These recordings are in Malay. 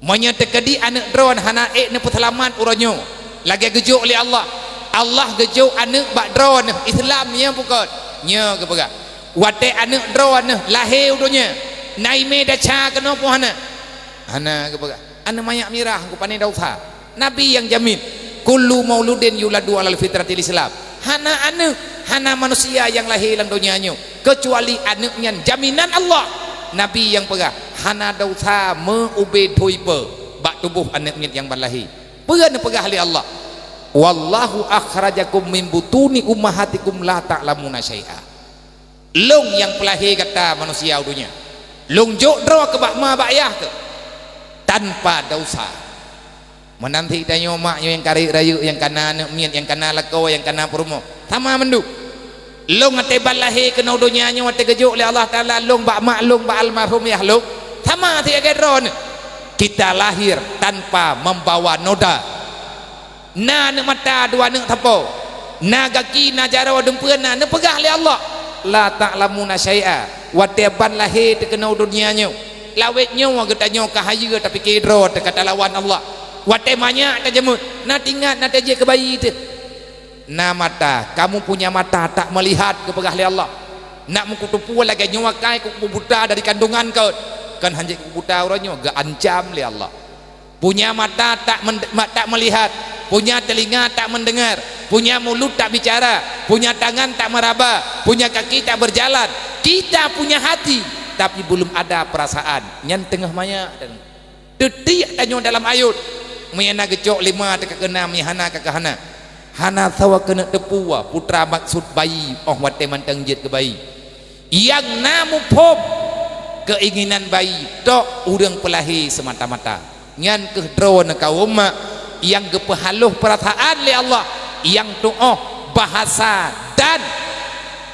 Menyertekadi anak drone hana ne petelamat uranyo lagi gejuk oleh Allah gejuk anak bak drone Islamnya bukan nya ke pegah wate anak drone lahir udonya naime daca kena pohana hana ke pegah anak mayak mirah ku pane dausa nabi yang jamin kullu mauludin yuladu alal fitratil Islam hana manusia yang lahir dalam dunianya kecuali anaknya jaminan Allah nabi yang pegah hana dausa meubed hoipe bak tubuh anaknya yang berlahir pegan pegah oleh Allah wallahu akhrajakum min butuni ummahatikum la ta'lamuna syai'a long yang pelahir kata manusia dunia long jok dro ke bak ma bak ayah ke tanpa dosa menanti tanya maknya yang kari rayu yang kana anak mian yang kana lakau yang kana perumo sama mendu long ate balahir ke dunia nya ate gejuk oleh Allah taala long bak mak long bak almarhum ya long sama ti agedron kita lahir tanpa membawa noda na ne mata dua ne tapo na gaki na jarawa dempeun na ne pegah oleh Allah la ta'lamuna syai'a wa teban lahir terkena dunianya lawetnya wa getanyo kahaya tapi kedro kata lawan Allah wa temanya ta jemut na tinggal na teje ke bayi tu na mata kamu punya mata tak melihat ke pegah oleh Allah nak mukutupu lagi nyawa kai ku buta dari kandungan kau kan hanjik ku buta uranyo ga ancam oleh Allah punya mata tak melihat punya telinga tak mendengar punya mulut tak bicara punya tangan tak meraba punya kaki tak berjalan kita punya hati tapi belum ada perasaan nyan tengah maya dan detik tanyo dalam ayat meyana gecok 5 tekak 6 hana kakak hana sawa kena tepuwa putra maksud bayi wate manteng jet ke bayi yang namu pop keinginan bayi tok urang pelahir semata-mata nyan kehdro na kaum yang kepehaluh perasaan oleh Allah yang doa bahasa dan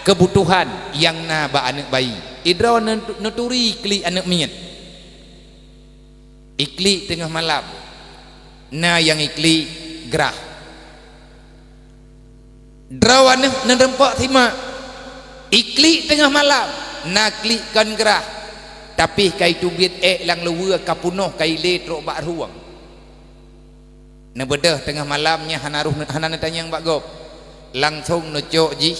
kebutuhan yang na ba anak bayi idra nuturi kli anak mian ikli tengah malam na yang ikli gerah drawan nerempak thima ikli tengah malam na kli kan gerah tapi kai tubit lang lewa kapunoh kai le trok bak ruang na bedah tengah malamnya hana tanya yang bak gop langsung necok ji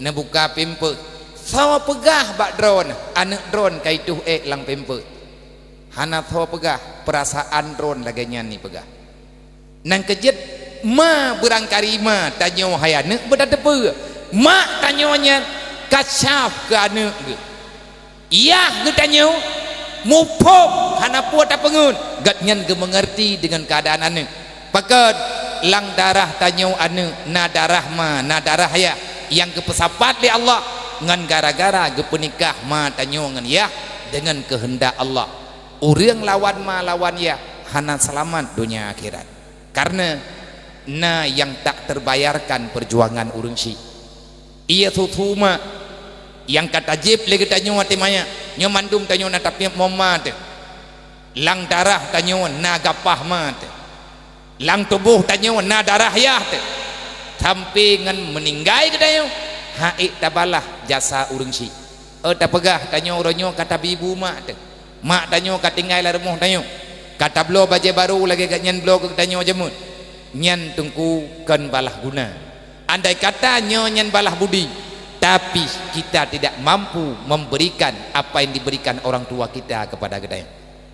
na buka pempe sawa pegah bak drone anak drone kai tuh lang pempe hana sawa pegah perasaan drone laganya ni pegah nang kejet ma berangkari ma tanyo hayane beda tepe mak tanyonya kasyaf ke anak ge iya ge tanyo mupop hana puat pengun gatnyan ge mengerti dengan keadaan anak pakat lang darah tanyo anu na darah ma na darah ya yang kepesapat di Allah ngan gara-gara gepenikah ma tanyo ngan ya dengan kehendak Allah urang lawan ma lawan ya hana selamat dunia akhirat karena na yang tak terbayarkan perjuangan urang si iya tutuma yang kata jib lagi tanyo ati maya nyo mandum tanyo na tapi moma te lang darah tanyo na gapah ma te lang tubuh tanyo na darah ya sampai ngan meninggai ke tanyo haik tabalah jasa urang si tak pegah tanyo uranyo kata bibu mak tanyo katinggai la remuh tanyo kata blo baje baru lagi kat nyan blo ke tanyo jemut nyan tungku kan balah guna andai kata nyan balah budi tapi kita tidak mampu memberikan apa yang diberikan orang tua kita kepada kita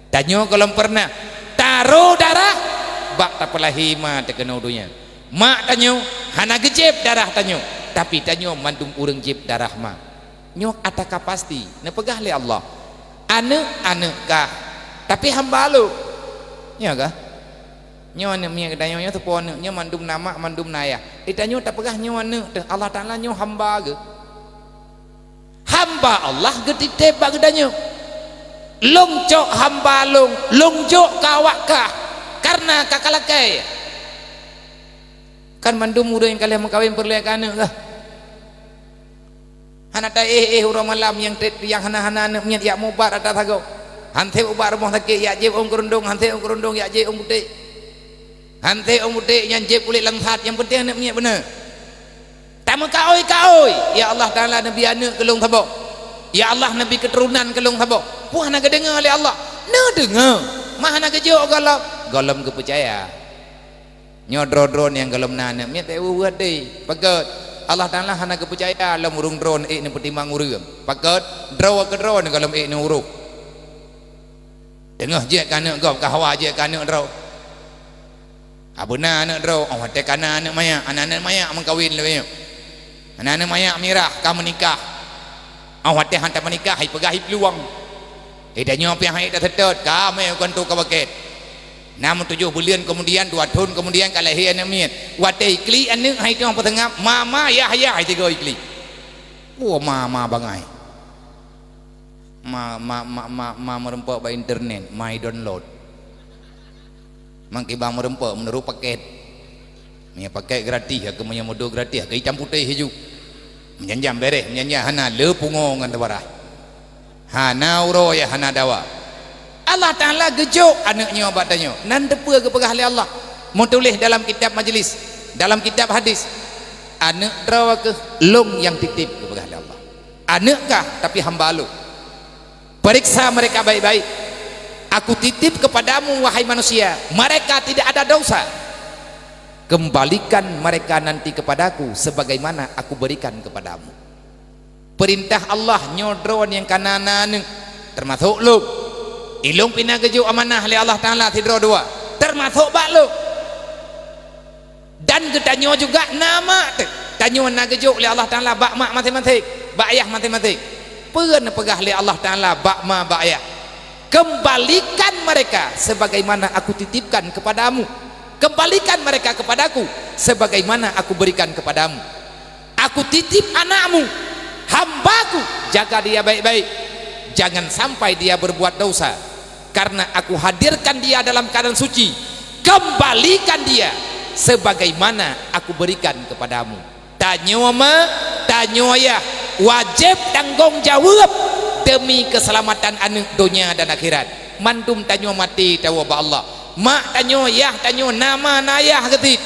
tanyo kalau pernah taruh darah bak tak pelahima terkena dunia mak tanyo hana gejep darah tanyo tapi tanyo mandum urang jep darah mak nyok ataka pasti na pegah le Allah anak kah tapi hamba lu nya kah nyo anak mia tanyo nya tu pon nya mandum nama mandum naya tanyo tak pegah nyo anak Allah taala nyo hamba ge hamba Allah ge ditebak tanyo long cok hamba long cok kawak kah karena kakalakai kan mandum muda yang kalian mengkawin perlihakan lah hana ta urang malam yang hana niat ya mubar ada thago hante ubar rumah sakit ya jeb om kerundung hante om kerundung ya jeb om putih hante om putih yang jeb kulit lenghat yang penting anak niat benar tamu kaoi ya Allah taala nabi anak kelung thabo ya Allah nabi keturunan kelung thabo puah na dengar oleh Allah na dengar Mah nak gejuk golom ke percaya. Nyo drone yang golom nana miat buat deh. Pakat Allah Taala hana ke percaya lam urung drone ni pertimbang urang. Pakat draw ke drone golom ni urung. Tengah je kana gop ka hawa je kana draw. Abuna anak draw, oh hati kana anak maya, anak-anak maya mengkawin lebih. Anak-anak maya mirah kamu menikah. Oh hati hantar menikah, hai pegah hai peluang. Dah nyopi hai dah tetap, kami akan tu kabaket. 6-7 bulan kemudian 2 tahun kemudian kalau hai anak miat. Watai ikli anak hai tu yang pertengah, mama ya hai 3 ikli. Oh mama bangai. Ma merempak by internet, my download. Mangki bang merempak meneru paket. Punya paket gratis ke punya modul gratis ke hitam putih hiju. Menjanjam beres, menjanjam hana le pungo ngan tabarah. Hana uro ya hana dawa. Allah Taala gejuk anaknya batanya. Nan depa ke pegah oleh Allah. Mau tulis dalam kitab majlis, dalam kitab hadis. Anak drawa ke long yang titip ke pegah oleh Allah. Anakkah tapi hamba lu. Periksa mereka baik-baik. Aku titip kepadamu wahai manusia, mereka tidak ada dosa. Kembalikan mereka nanti kepadaku sebagaimana aku berikan kepadamu. Perintah Allah nyodron yang kanan termasuk lu. Ilung pina gejuk amanah oleh Allah Taala tidro dua. Termasuk bak lu. Dan getanyo juga nama tanyo na gejuk oleh Allah Taala bak mak matematik, bak ayah matematik. Peun pegah oleh Allah Taala bak ma bak ayah. Kembalikan mereka sebagaimana aku titipkan kepadamu. Kembalikan mereka kepadaku sebagaimana aku berikan kepadamu. Aku titip anakmu, hambaku, jaga dia baik-baik. Jangan sampai dia berbuat dosa. Karena aku hadirkan dia dalam keadaan suci. Kembalikan dia sebagaimana aku berikan kepadamu. Tanyo ma, tanyo ayah, wajib tanggung jawab demi keselamatan anak dunia dan akhirat. Mandum tanyo mati tawa ba Allah. Mak tanyo yah tanyo nama nayah ketit.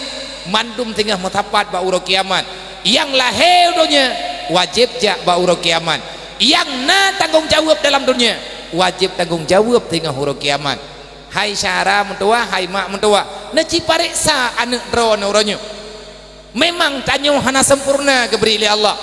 Mandum tengah mutapat ba uro kiamat. Yang lahir dunia wajib jak ba uro kiamat. Yang na tanggung jawab dalam dunia wajib tanggung jawab tengah uro kiamat. Hai syara mentua, hai mak mentua. Naci pariksa anak drone uronyo. Memang tanyo hana sempurna keberi oleh Allah.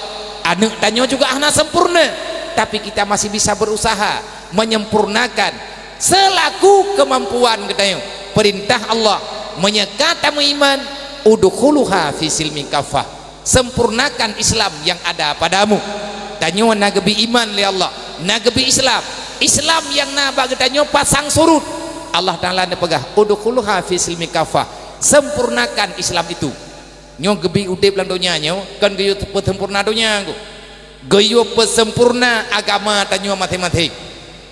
Anak tanyo juga hana sempurna. Tapi kita masih bisa berusaha menyempurnakan selaku kemampuan kita. Perintah Allah menyekatamu iman udkhuluha fi silmi kafah. Sempurnakan Islam yang ada padamu. Tanyo nagebi iman li Allah, nagebi Islam. Islam yang nabak tanyo pasang surut. Allah Taala nepegah udkhuluha fi silmi kafah. Sempurnakan Islam itu. Nyo gebi udip lang dunia nyo kan geyo sempurna dunia ku. Geyo pesempurna agama tanyo matematik.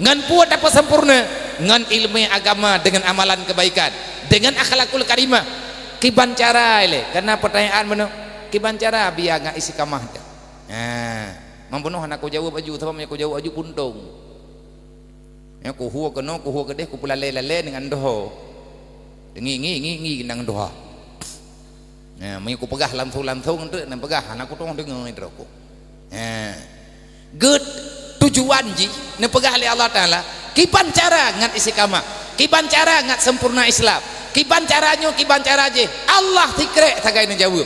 Ngan puat apa sempurna? Ngan ilmu agama dengan amalan kebaikan, dengan akhlakul karimah. Kiban cara ile karena pertanyaan meno kiban cara biar ngak isi kamah. Mampunuh anak ku jawab aju sama aku jawab aju puntung. Ya ku huwa keno ku huwa kedeh ku pulale dengan doho. Ngi nang doha. Mai ku pegah langsung tu nang pegah anak ku tong dengar itu aku. Good tujuan ji ne pegah oleh Allah Taala kiban cara ngat istiqamah, kiban cara ngat sempurna Islam, kiban caranya kiban cara je Allah tikrek tagai ne jawab.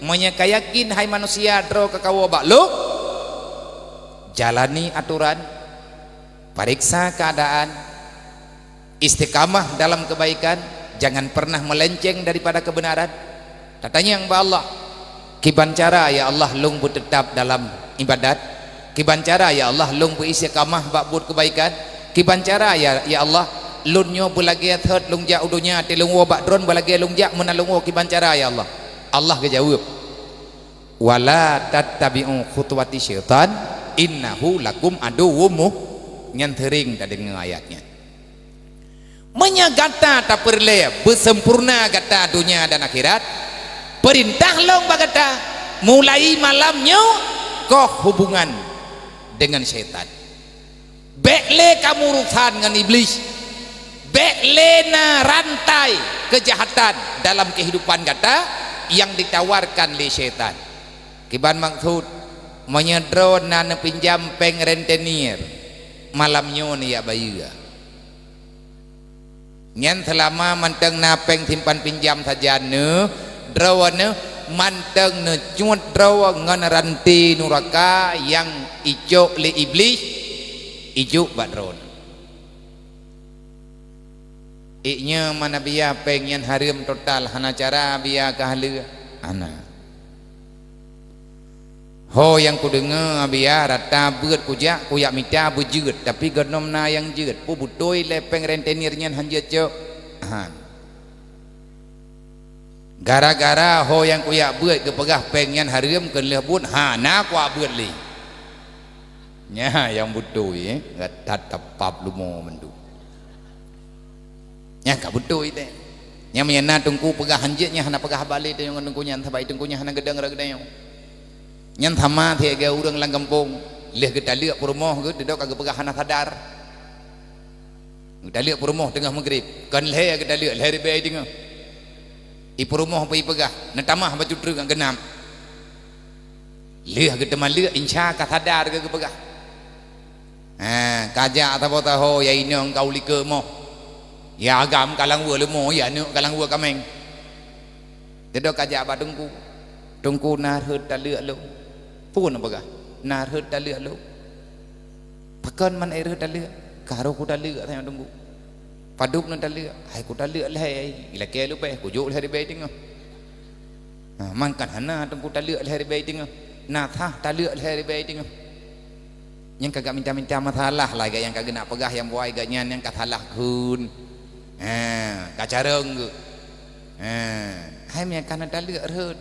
Monya kayakin hai manusia dro kakawa bak lu jalani aturan, periksa keadaan, istiqamah dalam kebaikan, jangan pernah melenceng daripada kebenaran. Katanya yang ba Allah kiban cara ya Allah lung tetap dalam ibadat, kiban cara ya Allah lung istiqamah bak buat kebaikan, kiban cara ya Allah lunyo belagi third lung ja udunya te lung bak dron belagi lung ja menalung kiban cara ya Allah. Allah kejawab wala tattabi'u khutuwati syaitan innahu lakum aduwwum nyantering tadi dengan ayatnya. Menyagata tak perle bersempurna gata dunia dan akhirat. Perintah long bagata mulai malamnya kau hubungan dengan syaitan. Bekle kamu urusan dengan iblis. Bekle na rantai kejahatan dalam kehidupan gata yang ditawarkan oleh syaitan. Kiban maksud menyedron na pinjam peng rentenir malamnya ni ya bayu. nyan selama manteng napeng simpan pinjam saja ne draw ne manteng ne cuat draw ngan ranti nuraka yang ijo le iblis ijo badron iknya mana biya pengen harim total hana cara biya kahlu ana ho yang ku dengar biya rata beut ku jak ku yak mita bejeut tapi genomna yang jeut pu butoi lepeng rentenirnya hanjeut cok gara-gara ho yang ku yak beut ke pegah pengen harim ke lebut hana ku beut li nya yang butoi gatat tepap lumo mendu nya ka butoi teh nya menyana tungku pegah hanjeutnya hana pegah balik teh yang tungkunya sabai tungkunya hana gedang gedang nyan thama thì ke urang lang kampung leh kita liak perumoh ke dedok kagak pegah hana sadar kita liak perumoh tengah maghrib kan leh kita liak leh ribe tengah i perumoh pai pegah na tamah baju truk ang genam leh kita maliak insya ka sadar ke pegah kaja atau tahu ya ini engkau like moh ya agam kalang wua le moh ya ne kalang wua kameng dedok kaja ba tungku na hut ta liak lu pun apa kah? Nar hut talia lu. Pakan man air hut talia. Karo ku talia saya tunggu. Padup nan talia. Hai ku talia leh. Ila ke lu pe. Ku jo leh di bay tengah. Man kan hana tunggu talia leh di bay tengah. Na thah talia leh di bay tengah. Yang kagak minta-minta masalah lah yang kagak nak pegah yang buai gaknya yang katalah kun. Kacareng ke. Hai me kan talia hut.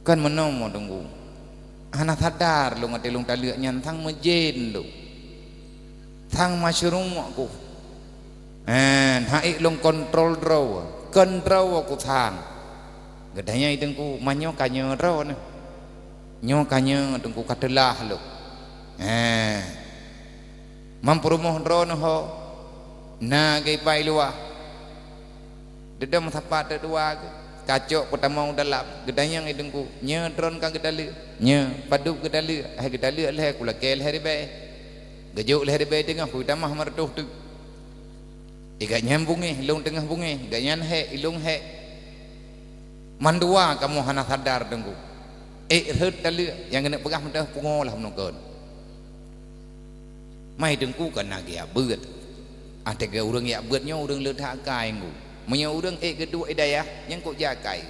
Kan menom mo tunggu. Hana sadar lu ngati lung talia nyan thang mejen lu thang masyrum aku hai lung kontrol draw aku thang gedanya idengku manyo kanyo draw ne nyo kanyo tengku katelah lu mampurumoh draw no ho na gai pai luah dedam thapat dua kacok pertama dalam gedanya idengku nya drone ka gedali nya padup gedali hai gedali leh kula kel hari be gejuk leh hari be tengah ku tamah marduh tu iga nyambunge ilung tengah bunge ganyan he ilung he mandua kamu hana sadar dengku hut tali yang kena pegah mendah pungo lah menongkon mai dengku kana ge beut ate ge urang ya beutnya urang leutha kai ngku punya urang kedua hidayah yang kok jakai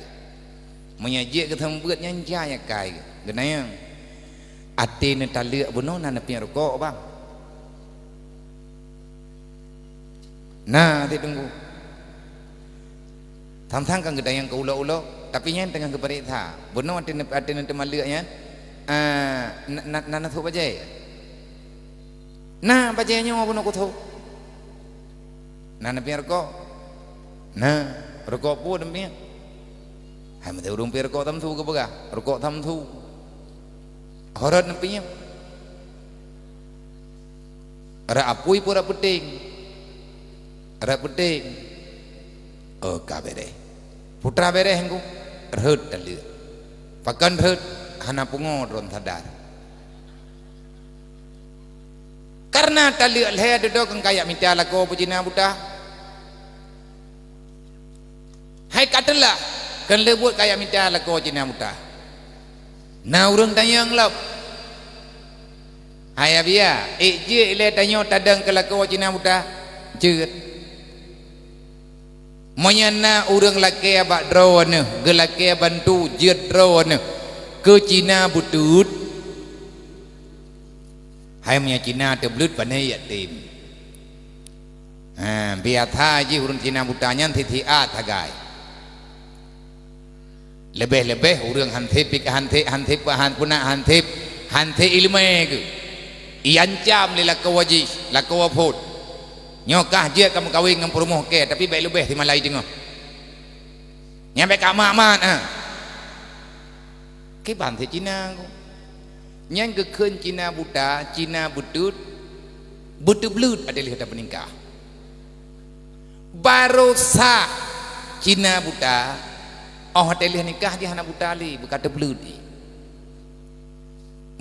menyajik ke tempat yang jaya kai genayang ati ne taliak beno na pi rokok bang nah tunggu thang kan gedayang ke ulo-ulo tapi nya tengah ke perintah beno ati ne temaliaknya na thu bajai nah bajainya mau beno ko thu na pi rokok nah rokok pun demikian hai mesti urung pi rokok tam thu ke pegah rokok tam thu horat nempinya ada apui pura penting kabere putra bere hengku rhut tali pakan rhut hana pungo ron sadar karena tali leh dedok kaya minta lako pujina buta hai katalah kan lebut kaya minta lako cina muta na urang tanya nglap hai abia je ile tanya tadang ke lako cina muta jeut monyana urang laki abak drone gelaki bantu jeut drone ke cina butut hai punya cina teblut panai yatim biar tha ji urang cina butanya titiat hagai lebih urang hantip ilmu ke iancam lila kawaji la kawaput nyokah je kamu kawin ngam perumoh ke tapi baik lebih di malai tengah nyampe ka mak ke bante Cina ko nyang ke keun Cina buta Cina butut blut ada lihat peningkah baru sah Cina buta oh hotel nikah dia hana butali berkata beludi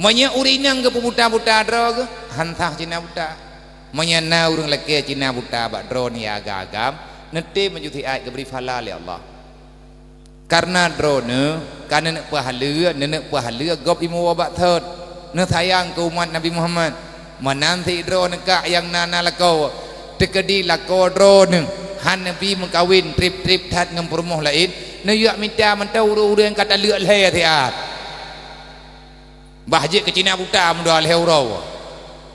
monya urinang ke buta-buta drog hantah Cina buta monya na urang laki Cina buta bak drone ya agam nanti menjuti ayat keberi pahala oleh Allah karena drone karena nak pahala gop imu wabak thot nak sayang ke umat Nabi Muhammad menanti drone kak yang nana lakau tekedi lakau drone han Nabi mengkawin trip tat ngam perumuh lain nak yak minta mentau urang kata lek leh tiat bahjik ke Cina buta mudal heurau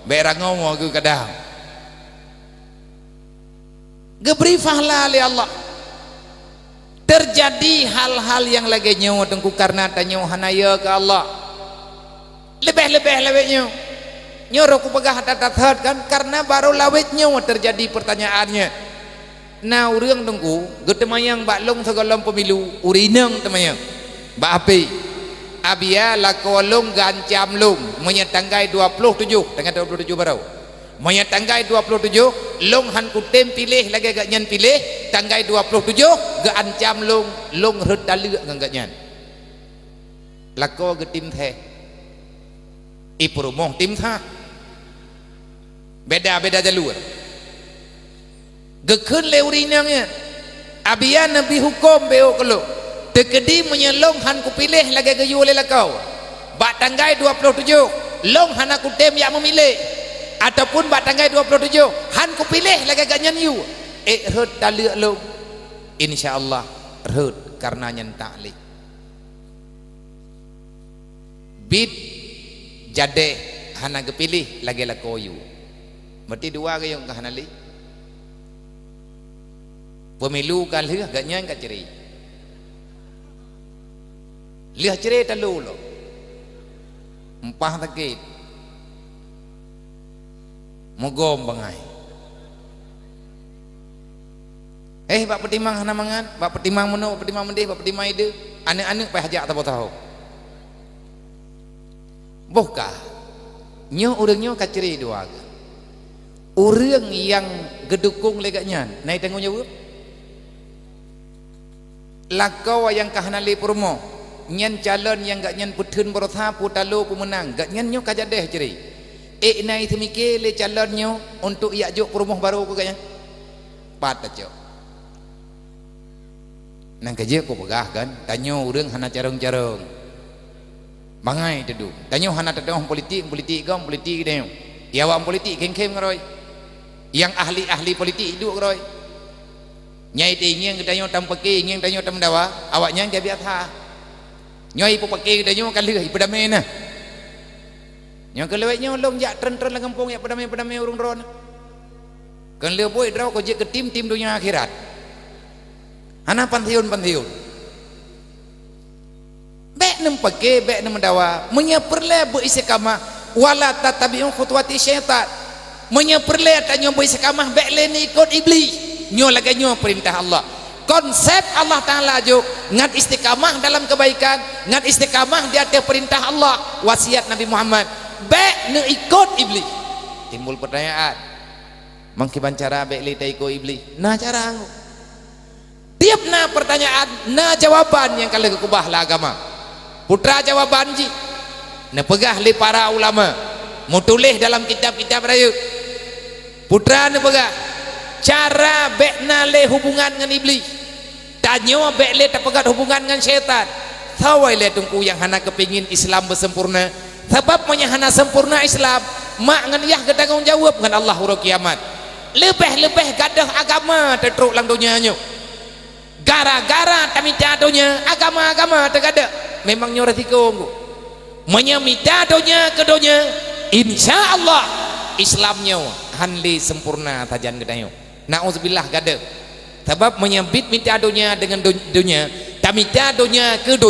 berangau ke kadang geberi pahala oleh Allah terjadi hal-hal yang lagi nyawa tengku karena tanya hanaya ke Allah lebih nyuruh ku pegah hat kan karena baru lawit nyawa terjadi pertanyaannya nah urang tengku getemayang baklong segalam pemilu urinang temayang bak api abia lakolong gancam lung menyetanggai 27 dengan 27 baru menyetanggai 27 long han kutem pilih lagi gak nyan pilih tanggai 27 gancam long redalu gak nyan lako getim teh ipurumong tim tha beda jalur gekun leurinangnya abia nabi hukum beo kalau tekedi menyelong han ku pilih lagi gayu oleh lakau bak tanggai 27 long han aku tem yang memilih ataupun bak tanggai 27 han ku pilih lagi ganyan yu rut dalek long insyaallah rut karena nyen ta'lik bid jade hana kepilih lagi lakau yu berarti dua gayung kahanali pemilu kalih ganyan ka ceri lihat cerita dulu empah takit mogom bangai bak pertimang hana mangan bak pertimang meno bak pertimang mendih bak pertimang ide anak-anak pai hajak tahu bohkah nyo urang ka ceri dua urang yang gedukung legaknya naik tanggung jawab lakau yang kahanali purmo nyan calon yang gak nyan putun berotha putalo pemenang gak nyan nyo kajadeh ceri nai semike le calon nyo untuk iajuk perumuh baru ke gaknya pat ajo nang kerja ko pegah kan tanyo urang hana carong-carong bangai tedu tanyo hana tedong politik gam politik deu ya wang politik keng-keng ngroy yang ahli politik hidup ngroy nyai tingeng tanyo tampeki ngeng tanyo tamdawa awaknya dia biasa nyoi pu pakai kita nyo kalih pedamai nah nyo kelewet nyo long jak tren la kampung ya pedamai urung ron kan le boy draw ko je ke tim dunia akhirat hana pantheon bek nem pakai bek nem dawa menyeperle bu istiqamah wala tatabi'u khutuwati syaitan menyeperle tanyo bu istiqamah bek le ni ikut iblis nyo lagi nyo perintah Allah konsep Allah Ta'ala juk ngat istiqamah dalam kebaikan ngat istiqamah di atas perintah Allah wasiat Nabi Muhammad bek ne ikut iblis timbul pertanyaan mangkiban cara bek li ikut iblis nah cara tiap na pertanyaan na jawaban yang kalau kubah lah agama putra jawaban ji na pegah li para ulama mutulih dalam kitab-kitab raya putra na pegah cara bek na le hubungan dengan iblis tanyo bek le terpegat hubungan dengan syaitan thawai le tungku yang hana kepingin Islam bersempurna sebab punya hana sempurna Islam mak ngan yah ketanggung jawab dengan Allah huruf kiamat lebih gadah agama tertruk lang dunia nyo gara-gara tamita dunia agama tergada memang nyo resiko menyamita dunia ke dunia insyaallah Islam nyo hanli sempurna tajan kedayo na'udzubillah gada sebab menyambit minta dunia dengan dunia tamita dunia ke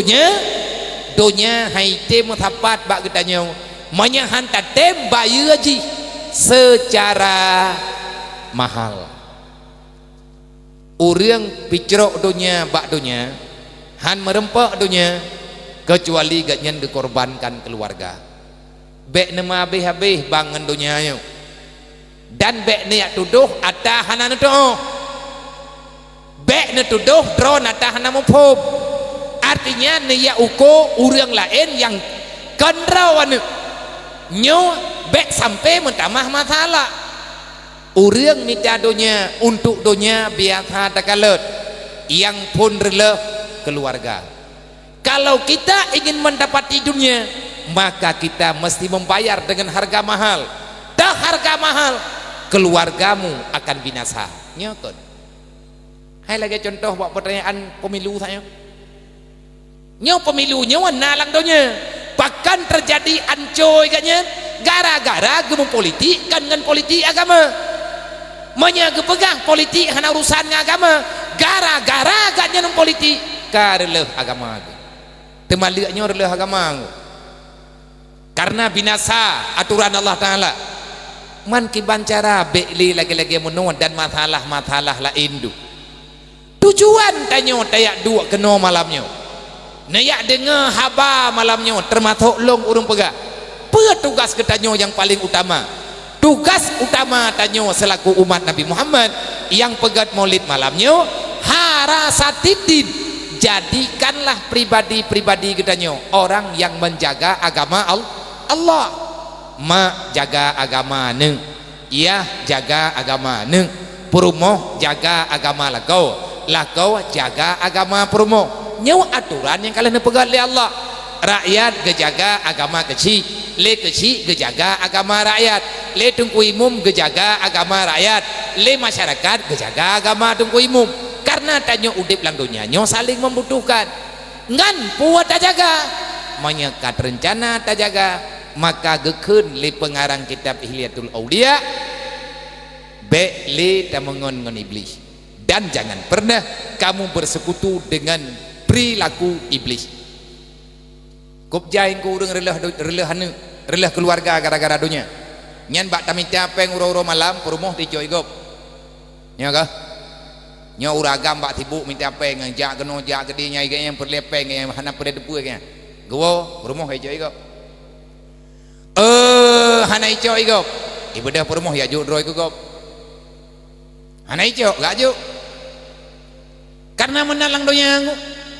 dunia haite muthapat bak ketanya menyahan tatem bayu haji secara mahal urang picrok dunia bak dunia han merempak dunia kecuali gak nyen dikorbankan keluarga bek nama habis bangun dunia dan bek niat tuduh atah hana nuduh bek ne tuduh drone atah hana mupub artinya niat uko urang lain yang kendrawan nyo bek sampai mentamah masalah Urang minta dunia untuk dunia biasa takalut, yang pun rela keluarga. Kalau kita ingin mendapati dunia, maka kita mesti membayar dengan harga mahal. Dah harga mahal, keluargamu akan binasa. Nyokot. Hai lagi contoh buat pertanyaan pemilu saya. Nyo pemilunya warna lang dunia. Bahkan terjadi ancoy katnya gara-gara gemuk politik kan dengan politik agama. Menyaga pegang politik hana urusan agama. Gara-gara katnya dengan politik karena agama. Temaliknya adalah agama. Karena binasa aturan Allah Ta'ala. Man kibancara beli lagi-lagi menua dan masalah-masalah lain tu. Tujuan tanyo tayak dua kena malamnya. Nayak dengar haba malamnya termasuk long urung pegak. Apa tugas ketanyo yang paling utama? Tugas utama tanyo selaku umat Nabi Muhammad yang pegat maulid malamnya harasatidin. Jadikanlah pribadi-pribadi ketanyo orang yang menjaga agama Allah. Mak jaga agama neng, iya jaga agama neng, perumoh jaga agama lakau jaga agama perumoh. Nyawa aturan yang kalian pegang oleh Allah. Rakyat gejaga agama kecil, le kecil gejaga agama rakyat, le tungku imum gejaga agama rakyat, le masyarakat gejaga agama tungku imum. Karena tanya udip lang dunia nyo saling membutuhkan. Ngan puat tak jaga, menyekat rencana tak jaga, maka gekun le pengarang kitab Ihliatul Aulia be le tamangon ngon iblis. Dan jangan pernah kamu bersekutu dengan perilaku iblis. Kop jaing ku urang relah keluarga gara-gara dunia. Nyan bak tamita peng uro-uro malam perumoh ti joy gop. Nya ka? Nya uragam bak tibuk minta peng jak keno jak gede nyai yang perlepeng yang hana pada depu nya. Gowo perumoh ai joy gop. Hana ijo gop. Ibadah perumoh ya juk droi ku gop. Hana ijo gak juk. Karena menalang dunia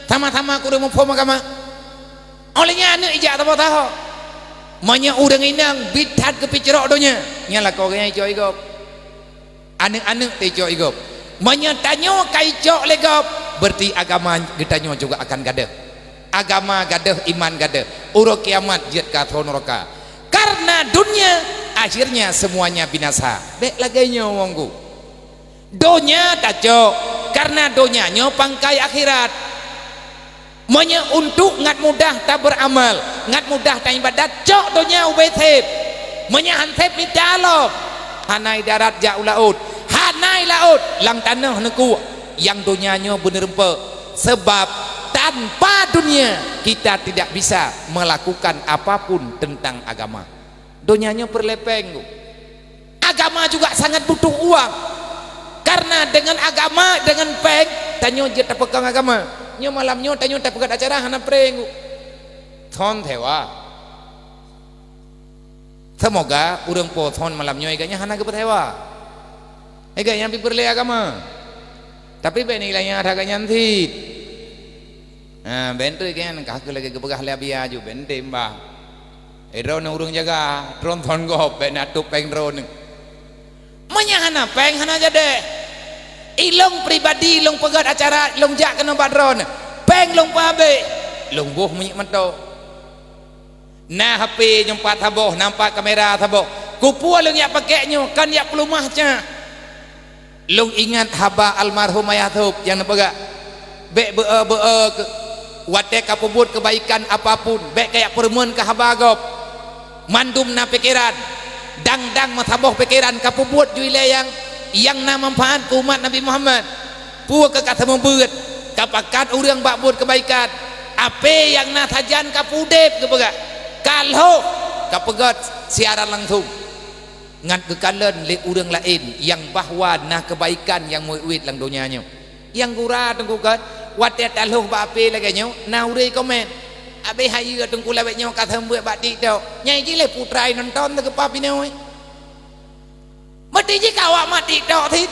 sama-sama aku udah mau agama. Olehnya anak ijak tak tahu. Manya urang inang bidat kepicerok donya. Nyala kau kaya ijo igop. Anak-anak te ijo igop. Manya tanyo kai ijo legop. Berarti agama getanyo juga akan gadah. Agama gadah, iman gadah. Uro kiamat jid ka neraka. Karena dunia akhirnya semuanya binasa. Dek laganya wongku. Donya taco. Karena donyanya pangkai akhirat. Manya untuk ngat mudah tak beramal, ngat mudah tak ibadat, cok donya ubetep. Manya hantep mitalo. Hanai darat jauh laut, hanai laut lang tanah neku yang donyanya bener empe. Sebab tanpa dunia kita tidak bisa melakukan apapun tentang agama. Donyanya perlepeng. Agama juga sangat butuh uang. Karena dengan agama, dengan peng, tanyo je pegang agama. Nyo malamnya tanyo tak pegang acara hana preng. Thon thewa. Semoga urang po thon malamnya iganya hana kepetewa. Iganya piperle agama. Tapi benilainya ada ganyantit. Nah, bentu kan kaki lagi kepegah lebih aju bente mbah. Ero na urang jaga, tron thon go benatu peng ron. Menyahana peng hana jade. Ilong pribadi long pegat acara long jak kena badron peng long pabe long boh menyik mento nah HP nyempat haboh nampak kamera haboh kupua long yak pakainya kan yak pelumahnya long ingat haba almarhum ayatub yang nepegak be wate kapubut kebaikan apapun be kayak permen ke haba gop mandum na pikiran dang mataboh pikiran kapubut juile yang nama manfaat ke umat Nabi Muhammad puak ke kata membuat kapakat urang bakbut kebaikan apa yang nak tajan kapudep ke pegak kalau kapegat siaran langsung ngat kekalen le urang lain yang bahwa nah kebaikan yang muwit lang dunianya yang gura tengkukat wate taluh ba ape lagi nyo na ure komen abe hayu tengku lawet nyo kata membuat batik tau nyai jile putrai nonton te kepapi noi mati jika awak mati dok thit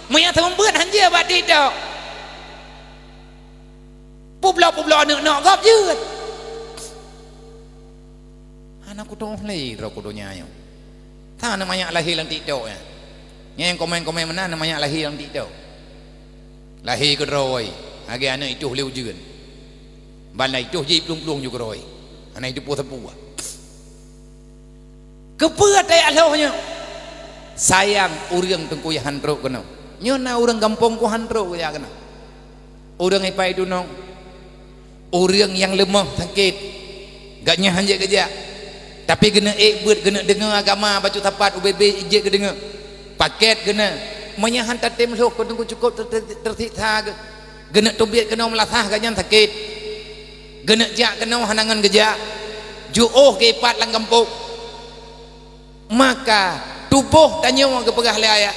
maya thembeut hanja mati dok publo nak gop jeut anak ku tong lei ro ku dunia yo ta namanya lahir lang ti dok ya yang komen-komen mana namanya lahir yang tidak tahu lahir ke roi agi anak itu leu jeun balai itu ji plung-plung juga roi anak itu puasa buah kepeut ai Allahnya sayang urang tengku ya handro kena nyona urang kampung ku handro ya kena urang ipai dunong urang yang lemah sakit gak nyah hanje kerja tapi kena beut kena dengar agama baca tapat UBB ije ke dengar paket kena menyahan tatim lo kena cukup tersiksa kena tobiat kena melasah ganyan sakit kena jak kena hanangan geja juoh ke ipat lang kampung maka tubuh tanya ke pegah le ayat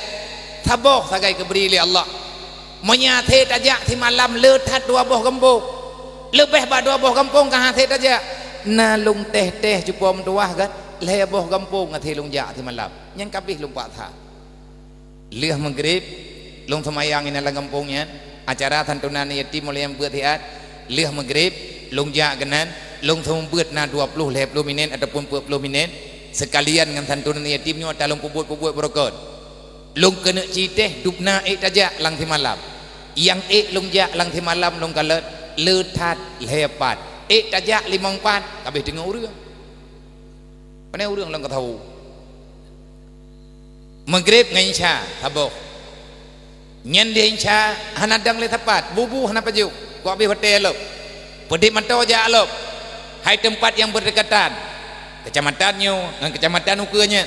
saboh sagai keberi li Allah menyathe tajak si malam letat dua boh kampung lebih ba dua boh kampung kah hathe tajak na lung teh cupom tuah kan le boh kampung ngathe lung jak si malam yang kabih lung pak tha leh maghrib lung semayang ina lang kampungnya acara santunan yatim mulai yang buat hiat leh maghrib lung jak genan lung sembuat na 20 minit ataupun 40 minit sekalian dengan santunan yatimnya dalam pubut-pubut berokot lung kena citeh dupna tajak lang si malam yang lung jak lang si malam lung kalet letat lepat tajak 54 kabeh dengar urang pandai urang lang tahu maghrib ngai isya taboh nyen dia isya hanadang le tepat bubu hana paju ku habis hotel lo pedit mata ja lo hai tempat yang berdekatan kecamatannya dengan kecamatan ukanya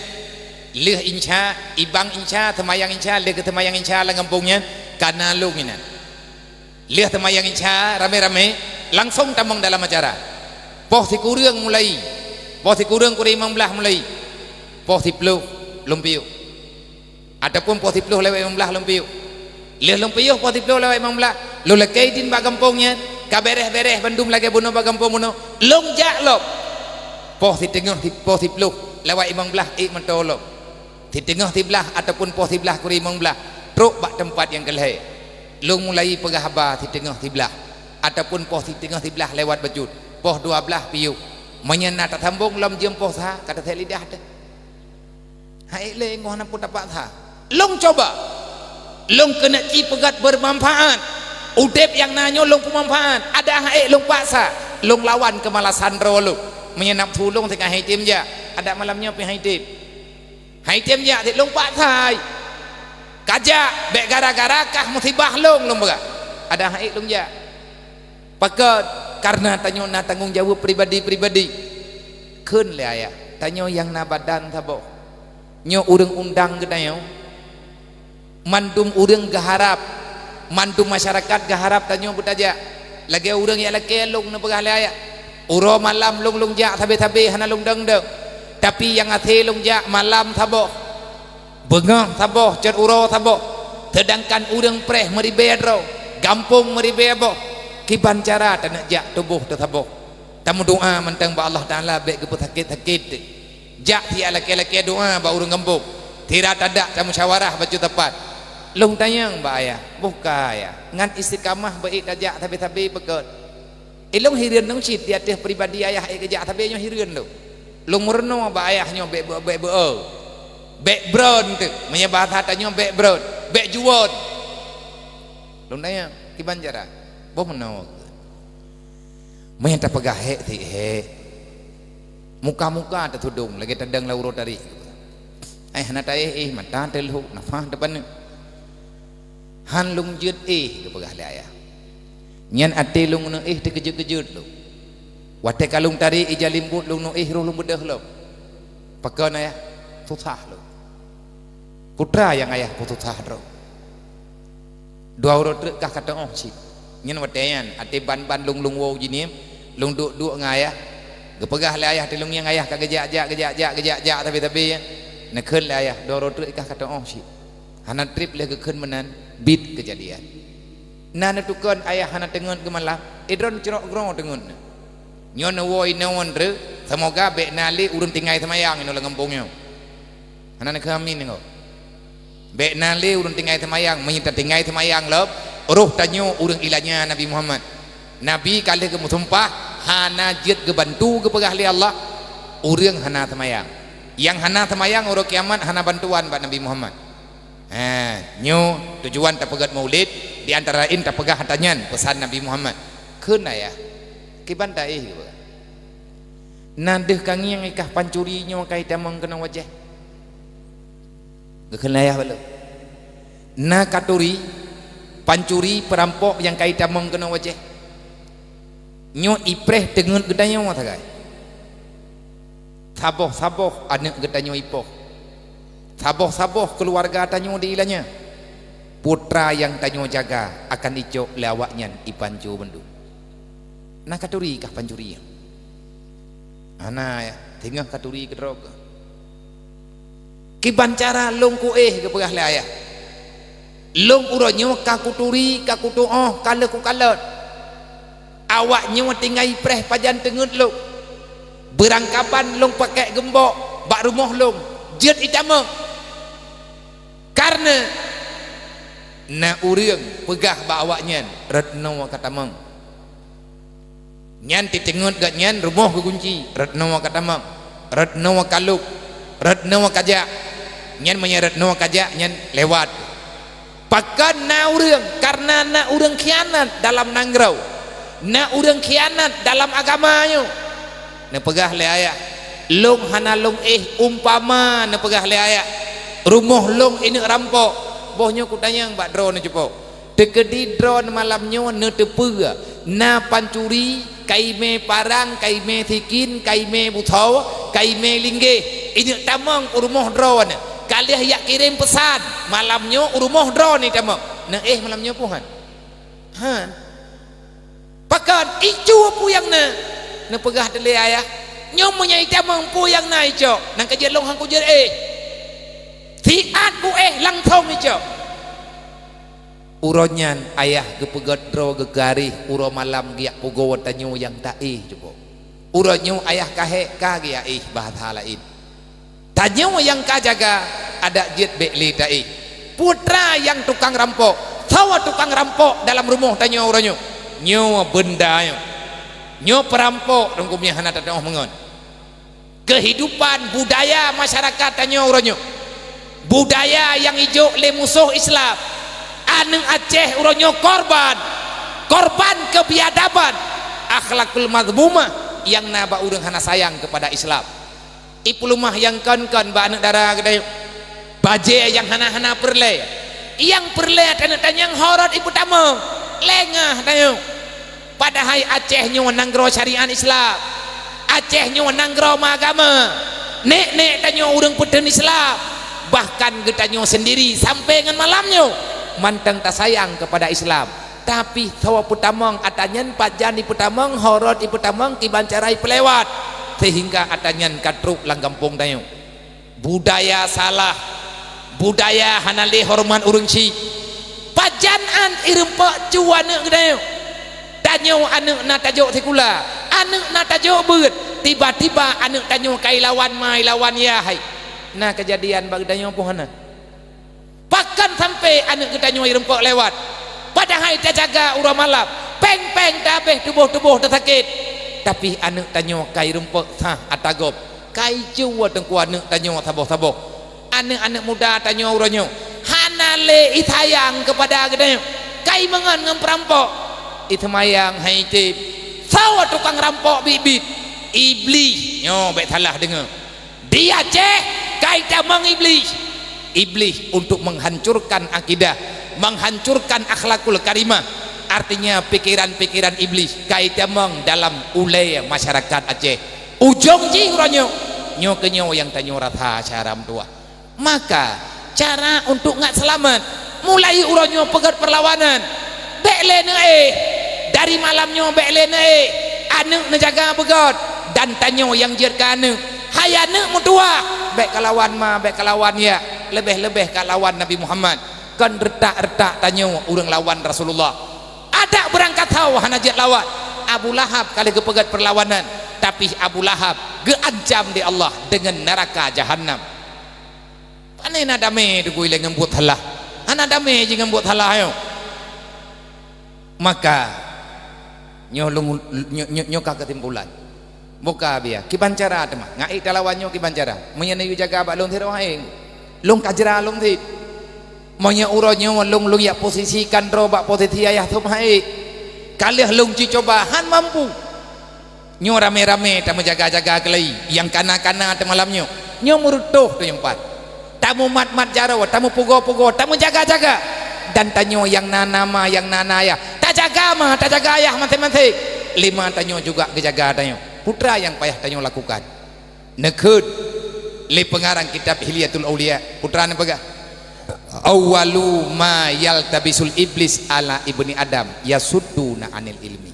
leh insya ibang insya temayang insya leh ke temayang insya lang kampungnya kana lunginan leh temayang insya rame-rame langsung tambang dalam acara poh si kurang mulai poh si kurang kuri membelah mulai poh si peluh lumpiu ataupun poh si peluh lewat membelah lumpiu leh lumpiu poh si peluh lewat membelah lu lekai din ba kampungnya kabereh-bereh bandum lagi bunuh ba kampung bunuh longjak lop poh si tengah poh si peluh lewat imam belah mentolok di tengah ti belah ataupun poh ti belah kuri imam belah truk bak tempat yang keleh long mulai pegahaba ti tengah ti belah ataupun poh ti tengah ti belah lewat bejut poh dua belah piu menyena tak sambung lam jem poh sah kata saya lidah dah hai le ngoh na pun dapat sah long coba long kena ci pegat bermanfaat udep yang nanyo long bermanfaat ada hai long paksa long lawan kemalasan rolo menyenap tulung tengah haitim ja ada malamnya pi haitim ja ti long patai kajak bek gara-gara kah musibah long baga ada hai long ja pakat karena tanyo na tanggung jawab pribadi keun le aya tanyo yang na badan sabo nyo urang undang gedayo mandum urang gaharap mandum masyarakat gaharap tanyo butaja lagi urang ya lagi long na pegah le aya uro malam lung jak tabe hana lung deng tapi yang ate lung jak malam taboh bengah taboh cer uro taboh sedangkan urang preh meribe ro gampung meribe boh kiban cara tanak jak tubuh taboh tamu doa mentang ba Allah taala bek ke sakit jak ti laki-laki doa ba urang gampung tira tadak tamu musyawarah baju tepat lung tayang ba ayah buka ya ngan istiqamah baik tajak tabe begot ilung hirian nung cit dia teh pribadi ayah kerja tapi nyo hirian lo lung murno ba ayahnya bek bron tu menyebah hatanya bek bron bek juwon lung tanya kiban jara boh meno menyata pegah ti muka-muka tertudung lagi tendang lauro tadi hana tai mata telhu nafah depan han lung jut ke pegah le ayah nyan ate lung no terkejut-kejut lo wate kalung tari ija limbut lung no lung bedah lo pakan ayah susah lo putra yang ayah putusah ro dua urut kah kata sih nyan wate yan ate ban lung wow jinim lung duk ngayah gepegah le ayah tilung yang ayah kagejak tapi ya nak keun le ayah dua urut kah kata sih hana trip le keun menan bit kejadian nana tukun ayah hana tengun gemalah idron cerok grong tengun nyon woi nawon re semoga bek nali urun tinggai semayang ino lengampungnya hana kami ningo bek nali urun tinggai semayang menyita tinggai semayang lop roh tanyo urang ilanya Nabi Muhammad Nabi kali ke musumpah hana jet ke bantu ke pegah li Allah urang hana semayang yang hana semayang urang kiamat hana bantuan ba Nabi Muhammad Nyo tujuan tak pegat maulid di antara lain tak pegah hatanyan pesan Nabi Muhammad kena ya kiban tak nadeh kangi yang ikah pancuri nyo kai tamang kena wajah kena ya balo na katuri pancuri perampok yang kai tamang kena wajah nyo ipreh dengan gedanya wa tagai saboh anak gedanya ipoh saboh keluarga tanyo diilanya putra yang tanyo jaga akan icok lawaknya ipancu bendu nak katuri kah pancuri ana ya tengah katuri ke droga kiban cara long ku ke pegah le ayah long uronyo ka kuturi ka kutu kala ku kalat awaknya tinggai preh pajan tengut lo berangkapan long pakai gembok bak rumah long jet itama karena na urang pegah bak awaknya retno katamang nyan titengut gat nyan rumah kekunci retno katamang retno kaluk retno kajak nyan menyeretno kajak nyan lewat pakan na urang karena na urang khianat dalam nangrau na urang khianat dalam agamanya na pegah le ayah long hana long umpama na pegah le ayah rumah long ini rampok bohnya kutanya mbak drone cepo tekedi drone malamnya ne tepega na pancuri kaime parang kaime thikin kaime buthau kaime lingge ini tamang rumah drone kaliah yak kirim pesan malamnya rumah drone ni tamang na malamnya puhan pakan icu pu yang na pegah tele ayah nyom menyai tamang pu yang na ico nang kajian long hang kujer tiat ku langthong ico uronyan ayah gepegat dro gegari uro malam giak pugo tanyo yang ta'i coba uronyo ayah kahe kagi bahasa lain tanyo yang kajaga ada jet bekli ta'i putra yang tukang rampok sawa tukang rampok dalam rumah tanyo uronyo nyo benda nyo perampok rungkumnya hana tatang mengon kehidupan budaya masyarakat tanyo uronyo budaya yang hijau le musuh Islam anu Aceh uronyo korban kebiadaban akhlakul madhumah yang naba urang hana sayang kepada Islam ipulumah yang kan ba anak darah gede baje yang hana perle yang perle tanya yang horot ibu tamu lengah tayo padahal Aceh nyo nanggro syariat Islam Aceh nyo nanggro agama nek tanyo urang peden Islam bahkan getanyo sendiri sampai dengan malamnya mantang tak sayang kepada Islam tapi sawa putamang atanyan pajan iputamang horot iputamang kibancarai pelewat sehingga atanyan katruk lang kampung tayo budaya salah budaya hanali hormat urungci pajanan irempak cuana tayo tanyo anak na tajuk sekula anak na tajuk beut tiba-tiba anak tanyo kai lawan mai lawan ya hai nah kejadian bagi tanyo pohana pakan sampai anak kita nyoi rempok lewat padahal dia jaga urang malam peng tabeh tubuh tersakit tapi anak tanyo kai rempok atagop kai cuwa tengku anak tanyo saboh anak muda tanyo uranyo hanale itayang kepada gedanya kai mengan ngem perampok itemayang haitip sawa tukang rampok bibit iblis nyo baik salah dengar dia ceh kai tamang iblis untuk menghancurkan akidah menghancurkan akhlakul karimah artinya pikiran-pikiran iblis kaitamang dalam ulai masyarakat Aceh ujung jiranyo nyo kenyo yang tanyo rasa caram tua maka cara untuk nggak selamat mulai uranyo pegat perlawanan bekle dari malamnya bekle anu menjaga pegat dan tanyo yang jirkan hayane mutua baik kalawan ya lebih kalawan Nabi Muhammad kan retak tanya orang lawan Rasulullah ada berangkat tahu hanajat lawan Abu Lahab kali kepegat perlawanan tapi Abu Lahab geancam di Allah dengan neraka jahanam panena dame tu kuile ngembut halah ana dame je ngembut halah yo maka nyo kesimpulan buka biya kibancara tema ngai talawanyo kibancara menyenai jaga ba long thero haing long kajra long thi Monya uronyo lung lung ya posisikan ro bak posisi ayah tu hai kalih lung ci cobahan mampu nyo rame-rame ta menjaga-jaga kelai yang kana-kana ta malamnyo nyo murutuh tu yang empat tamu mat-mat jaro tamu pugo-pugo tamu jaga-jaga dan tanyo yang nanama yang nanaya tak jaga mah tak jaga ayah mati-mati lima tanyo juga kejaga tanyo putra yang payah tanyo lakukan nekut li pengarang kitab Hilyatul Aulia putra ne pegah awalu ma yaltabisul iblis ala ibni adam yasudduna anil ilmi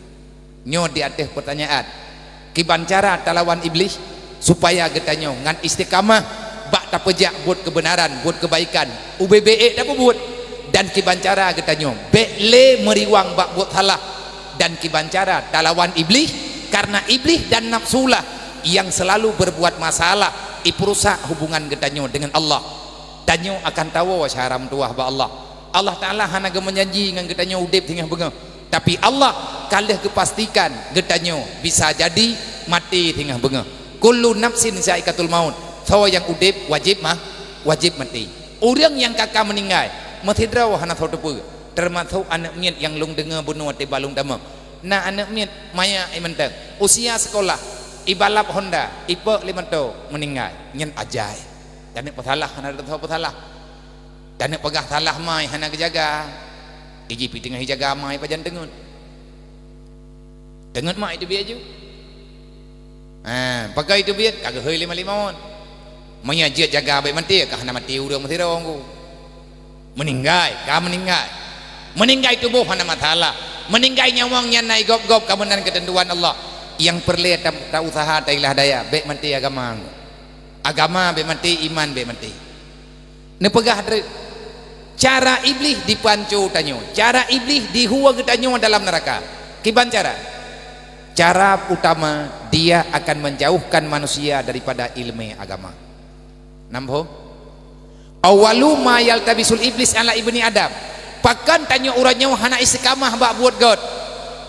nyo di atas pertanyaan kiban cara talawan iblis supaya getanyo ngan istiqamah bak tapejak buat kebenaran buat kebaikan UBBE dapat buat dan kiban cara getanyo bekle meriwang bak buat salah dan kiban cara talawan iblis karena iblis dan nafsulah yang selalu berbuat masalah iperusak hubungan getanyo dengan Allah tanyo akan tahu haram tuah ba Allah Allah Ta'ala hana ge menjanji dengan getanyo udip tinggal benga tapi Allah kalih kepastikan getanyo bisa jadi mati tinggal benga kullu nafsin zaikatul maut so yang udip wajib mati orang yang kakak meninggal mati draw hana thau tepu termasuk anak miet yang lung dengar bunuh te balung dama na anak miet maya imenteng usia sekolah ibalap Honda ipe limanto meninggal nyen ajai dan nek patalah hana tahu patalah dan nek pegah salah mai hana kejaga iji piting jaga mai pajan tengun mai itu biar ju pakai itu biar kagak heu lima-limon menyajiat jaga baik mati kah hana mati urang mati rawang ku meninggal tubuh hana masalah meninggal nyawang nyanai gop-gop kebenaran ketentuan Allah yang perlu tak usaha tak ilah daya baik mati agama baik mati iman baik mati nepegah cara iblis dipancu tanyo cara iblis dihuwa getanyo dalam neraka kiban cara utama dia akan menjauhkan manusia daripada ilmu agama nampo awalu ma yaltabisul iblis ala ibni adam pakan tanyo uranyo hana istiqamah bak buat god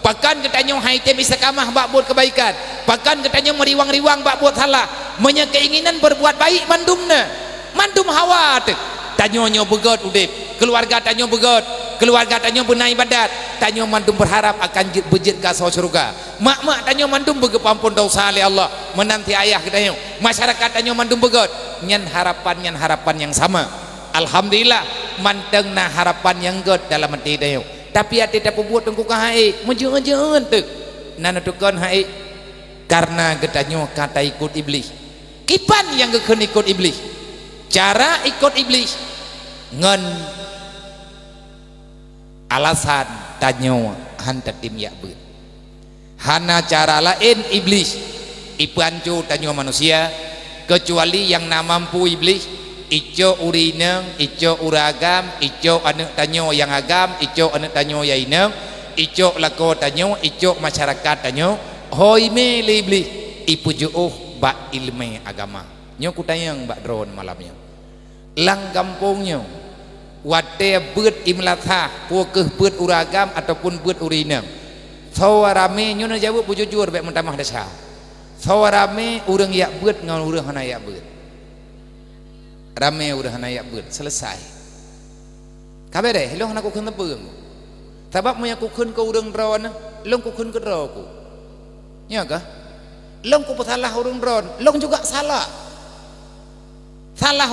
pakan getanyo haitem istiqamah bak buat kebaikan pakan getanyo meriwang-riwang bak buat salah menya keinginan berbuat baik mandum hawa tanyo nyo begot udip keluarga tanyo begot keluarga tanyo benar ibadat tanyo mandum berharap akan bejit ke surga mak tanyo mandum begepampun dosa oleh Allah menanti ayah tanyo masyarakat tanyo mandum begot nyan harapan yang sama alhamdulillah manteng na harapan yang god dalam hati tanyo tapi ati tak buat tengku kahai menjeun tu nana tukon hai karena getanyo kata ikut iblis kipan yang gekun ikut iblis cara ikut iblis ngan alasan tanyo hanta tim ya beut hana cara lain iblis ipancu tanyo manusia kecuali yang na mampu iblis ijo urineng ijo uragam ijo anu tanyo yang agam ijo anu tanyo yaineng ijo lako tanyo ijo masyarakat tanyo hoime iblis ipujuh ba ilmu agama nyo kutayang ba drone malamnya lang kampungnya wate beut imlatha pukeuh beut uragam ataupun beut urineng sawarame nyo na jawab bujujur bae mentamah dasa sawarame urang yak beut ngan urang hana yak beut rame udah hana yak beut selesai kabe deh lo hana kukeun tepeung sabab monya kukeun ka urang dron long kukeun ke droku nya kah long ku salah urang dron long juga salah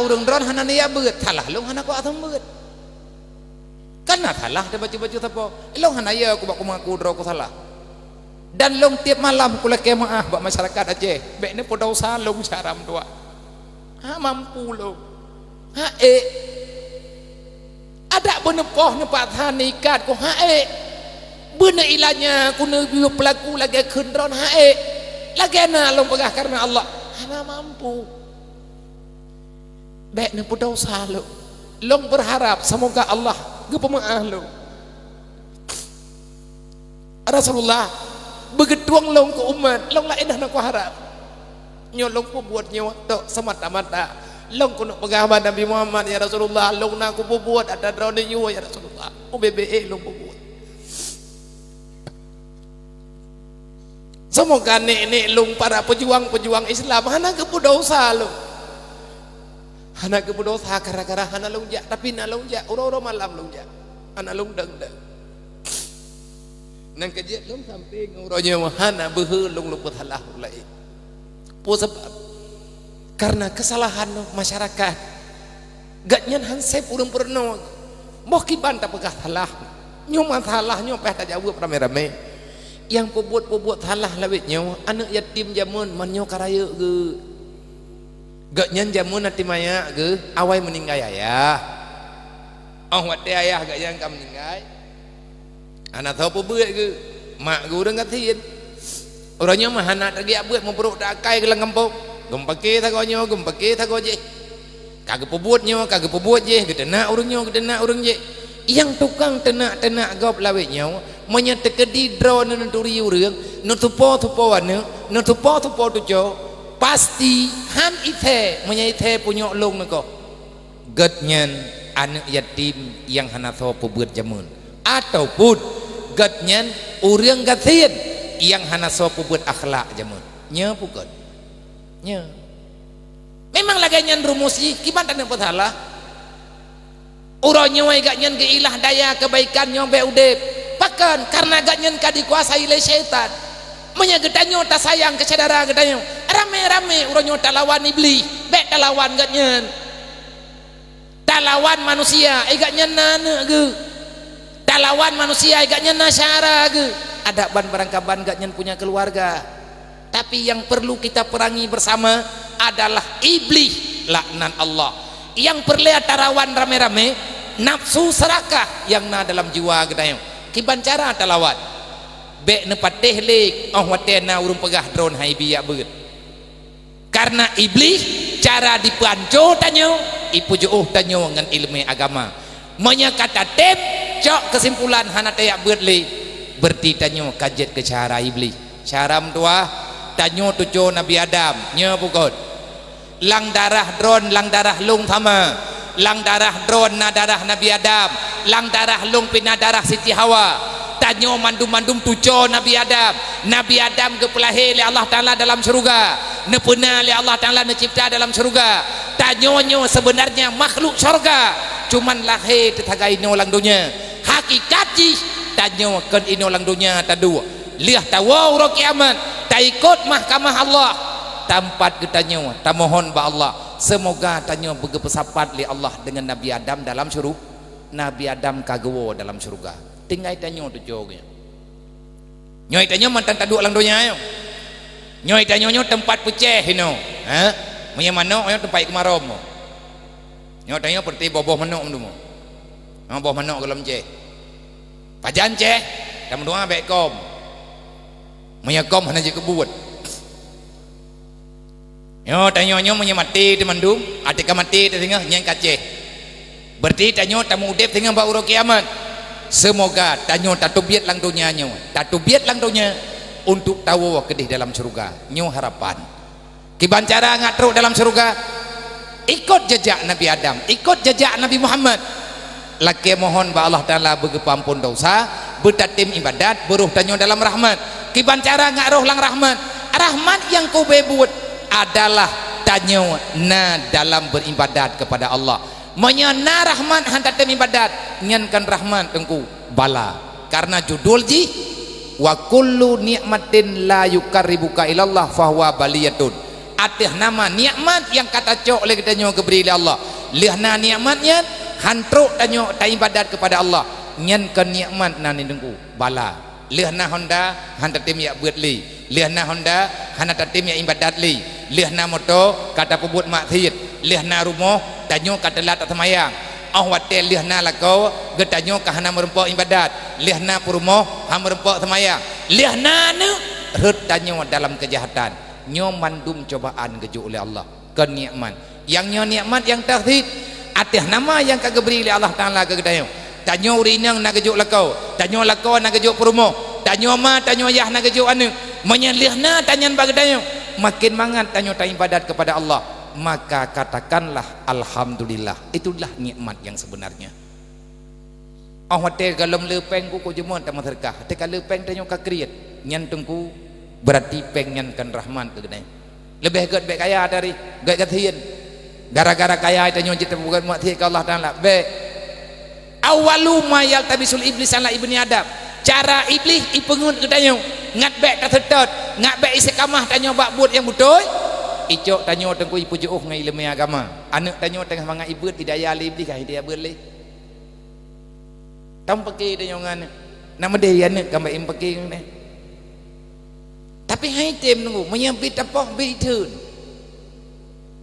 urang dron hana yak beut salah long hana ku atom beut karena salah dia baca-baca apa long hana ya ku bak ku droku salah dan long tiap malam ku leke maaf bak masyarakat Aceh bek ne podau salong caram tua mampu lo ada benepoh nepat hanikat ku bener ilahnya ku nebiu pelaku lagi kendron lagi na lo pegah karena Allah hana mampu bek ne podau salo long berharap semoga Allah gepemaah lo Rasulullah begetuang long ke umat long lain dah nak ku harap nyolong ku buat nyawa tok semata-mata long ku nak pegah Nabi Muhammad ya Rasulullah long nak ku buat ada drone nyawa ya Rasulullah UBBE long buat semoga nek long para pejuang Islam hana ke dosa lo hana ke berdosa gara-gara hana lunjak tapi na lunjak uro-uro malam lunjak hana lung deng nang kejet lum samping uronya hana behe lung luput halah ulai po sebab karena kesalahan masyarakat gak nyan hansep urang perno moh kiban tak pegah salah nyo masalah nyo peh tak jawab rame-rame yang pembuat salah lawit nyo anak yatim jamun man nyo karaya ge gak nyan jamun nanti maya ge awai meninggal ayah wate ayah gak yang kam meninggal anak tahu pembuat ge mak ge urang gatin orangnya mah anak lagi abuat mau perut dak kai ke kampung gempake tagonyo gempake tagoje kagak pembuatnya kagak pembuat je gedena urangnya gedena urang je yang tukang tenak gop lawit nyo menyata kedi draw nenturi urang nutupo wana nutupo tujo pasti han ite menyaite punya long nako gatnyan anak yatim yang hana tho pembuat jamun ataupun gatnyan urang gatin yang hana tho pembuat akhlak jamun nya bukan nya memang lagi nyan rumus ji kiban tak nampak salah uronya wai gak nyan ke ilah daya kebaikan nyo be udep pakan karena gak nyan ka dikuasai oleh syaitan menya gedanyo ta sayang kesadara gedanyo rame-rame uronya talawan iblis be talawan gak nyan talawan manusia gak nyan nana ge talawan manusia gak nyan nasyara ge ada ban barangkaban gak nyan punya keluarga tapi yang perlu kita perangi bersama adalah iblis laknat Allah yang perlihat tarawan rame-rame nafsu serakah yang na dalam jiwa gedayo kiban cara talawat be nepateh lek watena urung pegah drone haibi ya beut karena iblis cara dipanco tanyo ipujuh tanyo ngan ilmu agama monya kata tem cok kesimpulan hana tayak beut le berarti tanyo kajet ke cara iblis cara mtua tanyo tujo Nabi Adam nya pukot lang darah drone lang darah lung sama lang darah drone na darah Nabi Adam lang darah lung pina darah Siti Hawa tanyo mandum-mandum tujo Nabi Adam kepelahir oleh Allah Ta'ala dalam syurga nepena oleh Allah Ta'ala mencipta dalam syurga tanyo sebenarnya makhluk syurga cuman lahir tetagai inolang dunia hakikati tanyo kan inolang dunia tadu liah tawa uro kiamat tak ikut mahkamah Allah tempat ketanyo tak mohon ba Allah semoga tanyo bergepesapat li Allah dengan Nabi Adam dalam syurga Nabi Adam kagawo dalam syurga tinggal tanyo tu jognya nyoy tanyo mantan taduk lang dunia yo nyoy tanyo tempat peceh hino ha punya manok yo tempat kemarom nyoy tanyo seperti boboh manok mdu mo boboh manok dalam ceh pajan ceh dalam doa baik kom punya kom hana je kebuat yo tanyo punya mati di mandum atika mati di tengah nyang kaceh berarti tanyo tamu udep tengah ba uro kiamat semoga tanyo tatubiat lang dunia nyo tatubiat lang dunia untuk tahu kedih dalam surga nyo harapan kiban cara ngatru dalam surga ikut jejak Nabi Adam ikut jejak Nabi Muhammad laki mohon ba Allah Ta'ala begepampun dosa betatim ibadat beruh tanyo dalam rahmat kiban cara ngaruh lang rahmat yang kau bebut adalah tanyo na dalam beribadat kepada Allah menyana rahmat hantatem ibadat nyankan rahmat tengku bala karena judul ji wa kullu ni'matin la yukarribuka ilallah fahuwa baliyatun atih nama nikmat yang kata cok oleh tanyo keberi oleh Allah lihna nikmatnya hantruk tanyo ta ibadat kepada Allah nyankan nikmat na tengku bala lihna honda hantatem ya buat li lihna honda hantatem ya ibadat li lihna moto kata pebut maksiat lihna rumah tanyo kata lat semayang wate lihna lakau getanyo kahana merempok ibadat lihna purumoh ha merempok semayang lihna ne rut tanyo dalam kejahatan nyo mandum cobaan geju oleh Allah kenikmat yang nyo nikmat yang tauhid atih nama yang kagak beri oleh Allah Ta'ala ke getanyo tanyo urinang na geju lakau tanyo lakau na geju purumoh tanyo ma tanyo yah na geju anu menyelihna tanyan bagedanyo makin mangat tanyo ta ibadat kepada Allah maka katakanlah alhamdulillah itulah nikmat yang sebenarnya wate galom lepeng ku jemon ta materkah te ka lepeng tanyo ka kriet nyan tengku berarti peng nyan kan rahman ke gedai lebih ged baik kaya dari ged gathien gara-gara kaya tanya kita bukan muat ke Allah Taala be awalu mayal tabisul iblis ala ibni adam cara iblis ipengun ke tanya ngat be katetot ngat be istiqamah tanya bak buat yang betul icok tanya tengku ipu jauh ngai ilmu agama anak tanya tengah mangat ibut hidayah iblis kah hidayah boleh tam pakai tanya ngan nama dia anak gambar im pakai ni tapi hai tem nunggu menyambit apa beitun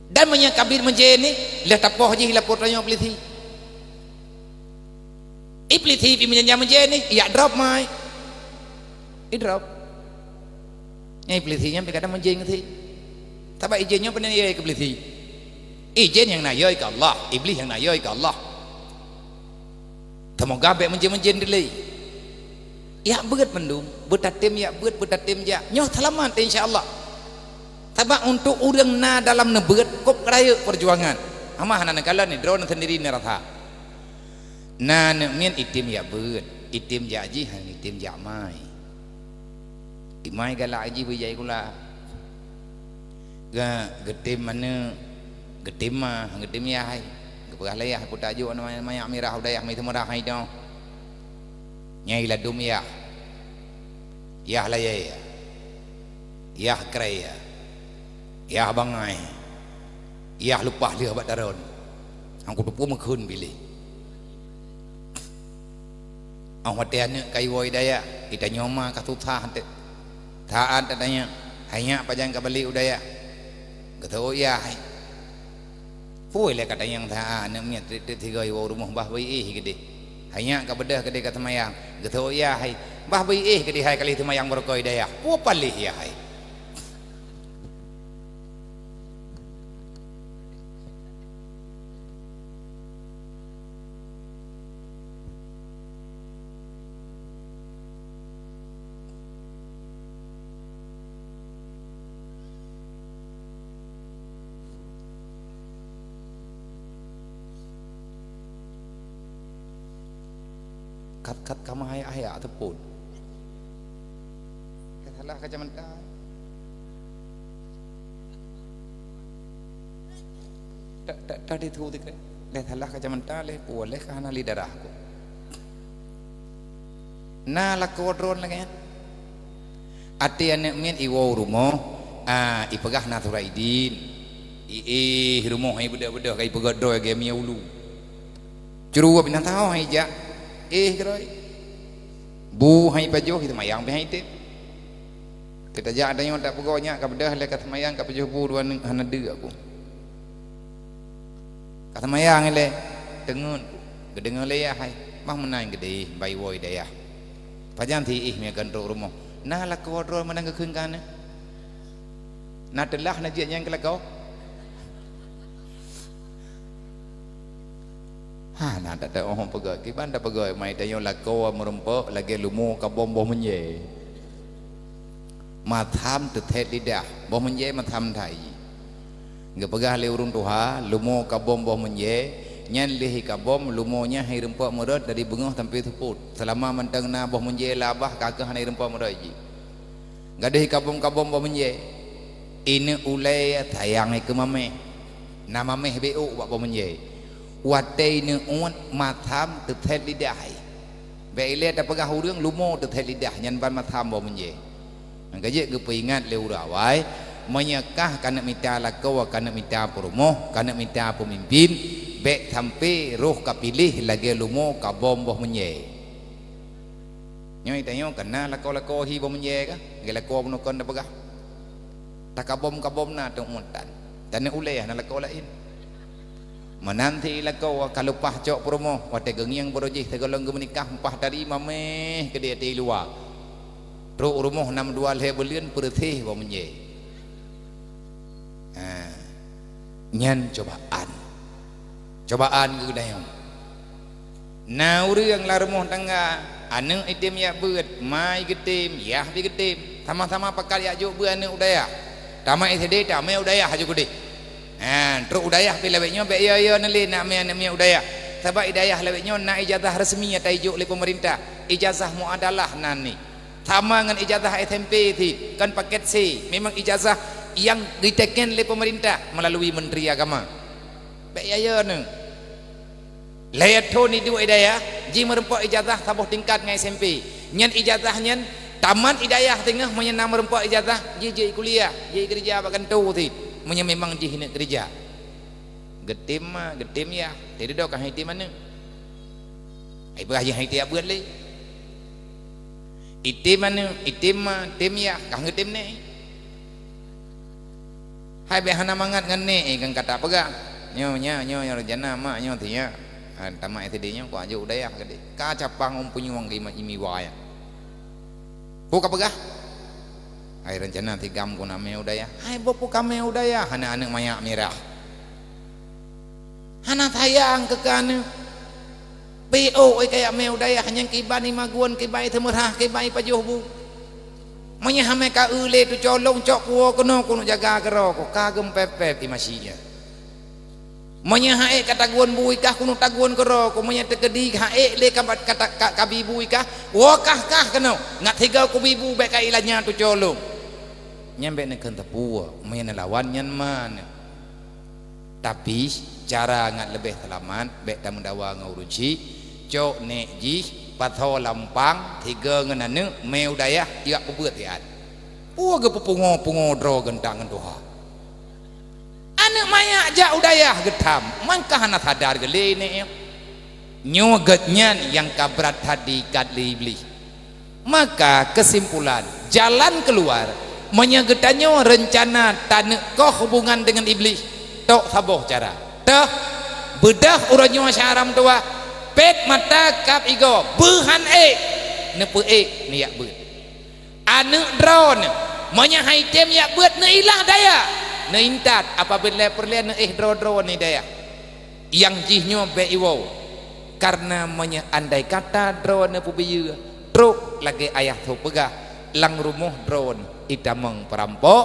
dan menyakabir menje ni lah tapoh je hilang potanya iblisi iblisi pi menjanya menje ni ya drop mai drop nya iblisinya pi kata menje ngati tabak izinnya pun dia ke iblisi izin yang nak yoi ke Allah iblis yang nak yoi ke Allah semoga baik menje dili ya berat mendung betatim ya berat betatim ya nyoh selamat insyaallah tabak untuk orang na dalam neberat kop raya perjuangan amah anak kala ni drone sendiri ni rasa na mien itim ya berat itim ya ji hang itim ya mai imai galak ji bijai kula ga getim mana getim mah getim ya hai geperah layah aku tajuk nama mayak merah udayah mai temurah hai dong nyai ladum ya ya layah ya kraya ya bangai ya lupa dia buat daron aku tupu mekun pilih ang watian kai woi daya kita nyoma katutah taat tanya hanya pajang kabali udaya kata ya pui le kata yang taat namanya tiga iwo rumah bah bai gede hanya kabedah gede kata mayang kata ya hai bah bai gede hai kali tu mayang berkoi daya pu palih ya hai kat kama ayah ataupun katalah kacamata tak itu tu kan leh kacamata leh boleh karena lidah aku na lakodron lagi ati anak mien iwo rumah ipegah naturaidin rumah ai budak-budak kai pegodo ge mia ulu curu bina tahu ai ja keroi bu hai pajoh itu mayang behai te kita ja ada yang tak pegonya ka bedah le kata mayang ka pajoh bu dua hana de aku kata mayang le dengun gedengan le ya hai mah menang gede bai woi daya pajan ti me kan rumah nah la ko ro menang ke keung kan na telah na je yang kelakau nak tak ada orang pegai kiban dah pegai mai tayo lako merempok lagi lumu ka bom bom menye matham tethet lidah bom menye matham thai nge pegah le urung tuha lumu ka bom bom menye nyan lehi ka bom lumonya hai rempok merot dari bengoh sampai teput selama mentang na bom menye labah kakah hai rempok merot ji gadehi ka bom bom menye ini ulai tayang ke mame nama meh bu bom menye watai ni uat matham tethet lidah beile ta pegah urang lumo tethet lidah nyan ban matham bo menje ngaje ge peingat le urawai menyekah kana mita lakaw kana mita promo kana mita pemimpin be sampai roh kapilih lagi lumo ka bom bo menje nyoi tanyo kana lakaw hi bo menje ka ge lakaw no kon da pegah takabom na tong untan dan uleh na lakaw lain menanti lakau kalau pah cok promo wate gengiang borojih tegolong menikah pah dari mameh ke dia ti luar ro rumah 62 le belian pertih wa menye nyan cobaan ke dayang na urang la rumah tangga anu item ya beut mai getim yah bi getim sama-sama pakal ya juk bu anu udaya tama isede tama udaya haju gede terus udayah pi leweknya be ya nali nak me udayah sebab hidayah leweknya nak ijazah resmi ya tajuk oleh pemerintah ijazah muadalah nani sama dengan ijazah SMP ti kan paket C memang ijazah yang diteken oleh pemerintah melalui menteri agama baik ya ne layat tu ni dua idayah ji merempak ijazah tabuh tingkat ngai SMP nyen ijazah nyen taman idayah tengah menyenam merempak ijazah ji kuliah ji kerja bakan tu ti menye memang ji nak kerja getim ya tidak dah kah hiti mana ai bah yang hiti abuat le itim mana itim ya kah getim ni hai be hana mangat ngan ni kan kata pegang nyo jana mak nyo ti ya tamak tadi nya ko aja udayah gede ka capang umpuny wong ki imi waya ko ka pegah ai rencana ti gam ko name udayah ai bopu kame udayah hana anak mayak merah hana tayang ke kan PO ai kayak me udayah nyang kibani maguan kibai temerah kibai pajuh bu menyahame ka ule tu colong cok kuo kono jaga kero ko kagem pepet ti masihnya menyahae kata guan bui kah kuno taguan kero ko menya tekedi hae le kabat kata kabibu kah wakah keno ngat tiga ku bibu bae ka ilanya tu colong nyambe ne kan tepua menya lawan nyan man tapi cara ngat lebih selamat bae tamu dawa ngauruci cok nek ji patho lampang tiga ngenane me udayah dia kebeut ya pua ge pungo dro gentang doha anak maya ja udayah getam mangkah anak sadar gele ni nyogetnya yang kabrat tadi kadli iblis maka kesimpulan jalan keluar menyegetannya rencana tanek kau hubungan dengan iblis tok saboh cara dah bedah uranyo syaram tua pet mata kap igo behan nepu ni yak beut anak drone menyahai tem yak beut ne ilah daya neintat apabila perlian dro ni daya yang jihnyo be iwo karena andai kata drone pubiyu truk lagi ayah tu pegah lang rumuh drone itameng perampok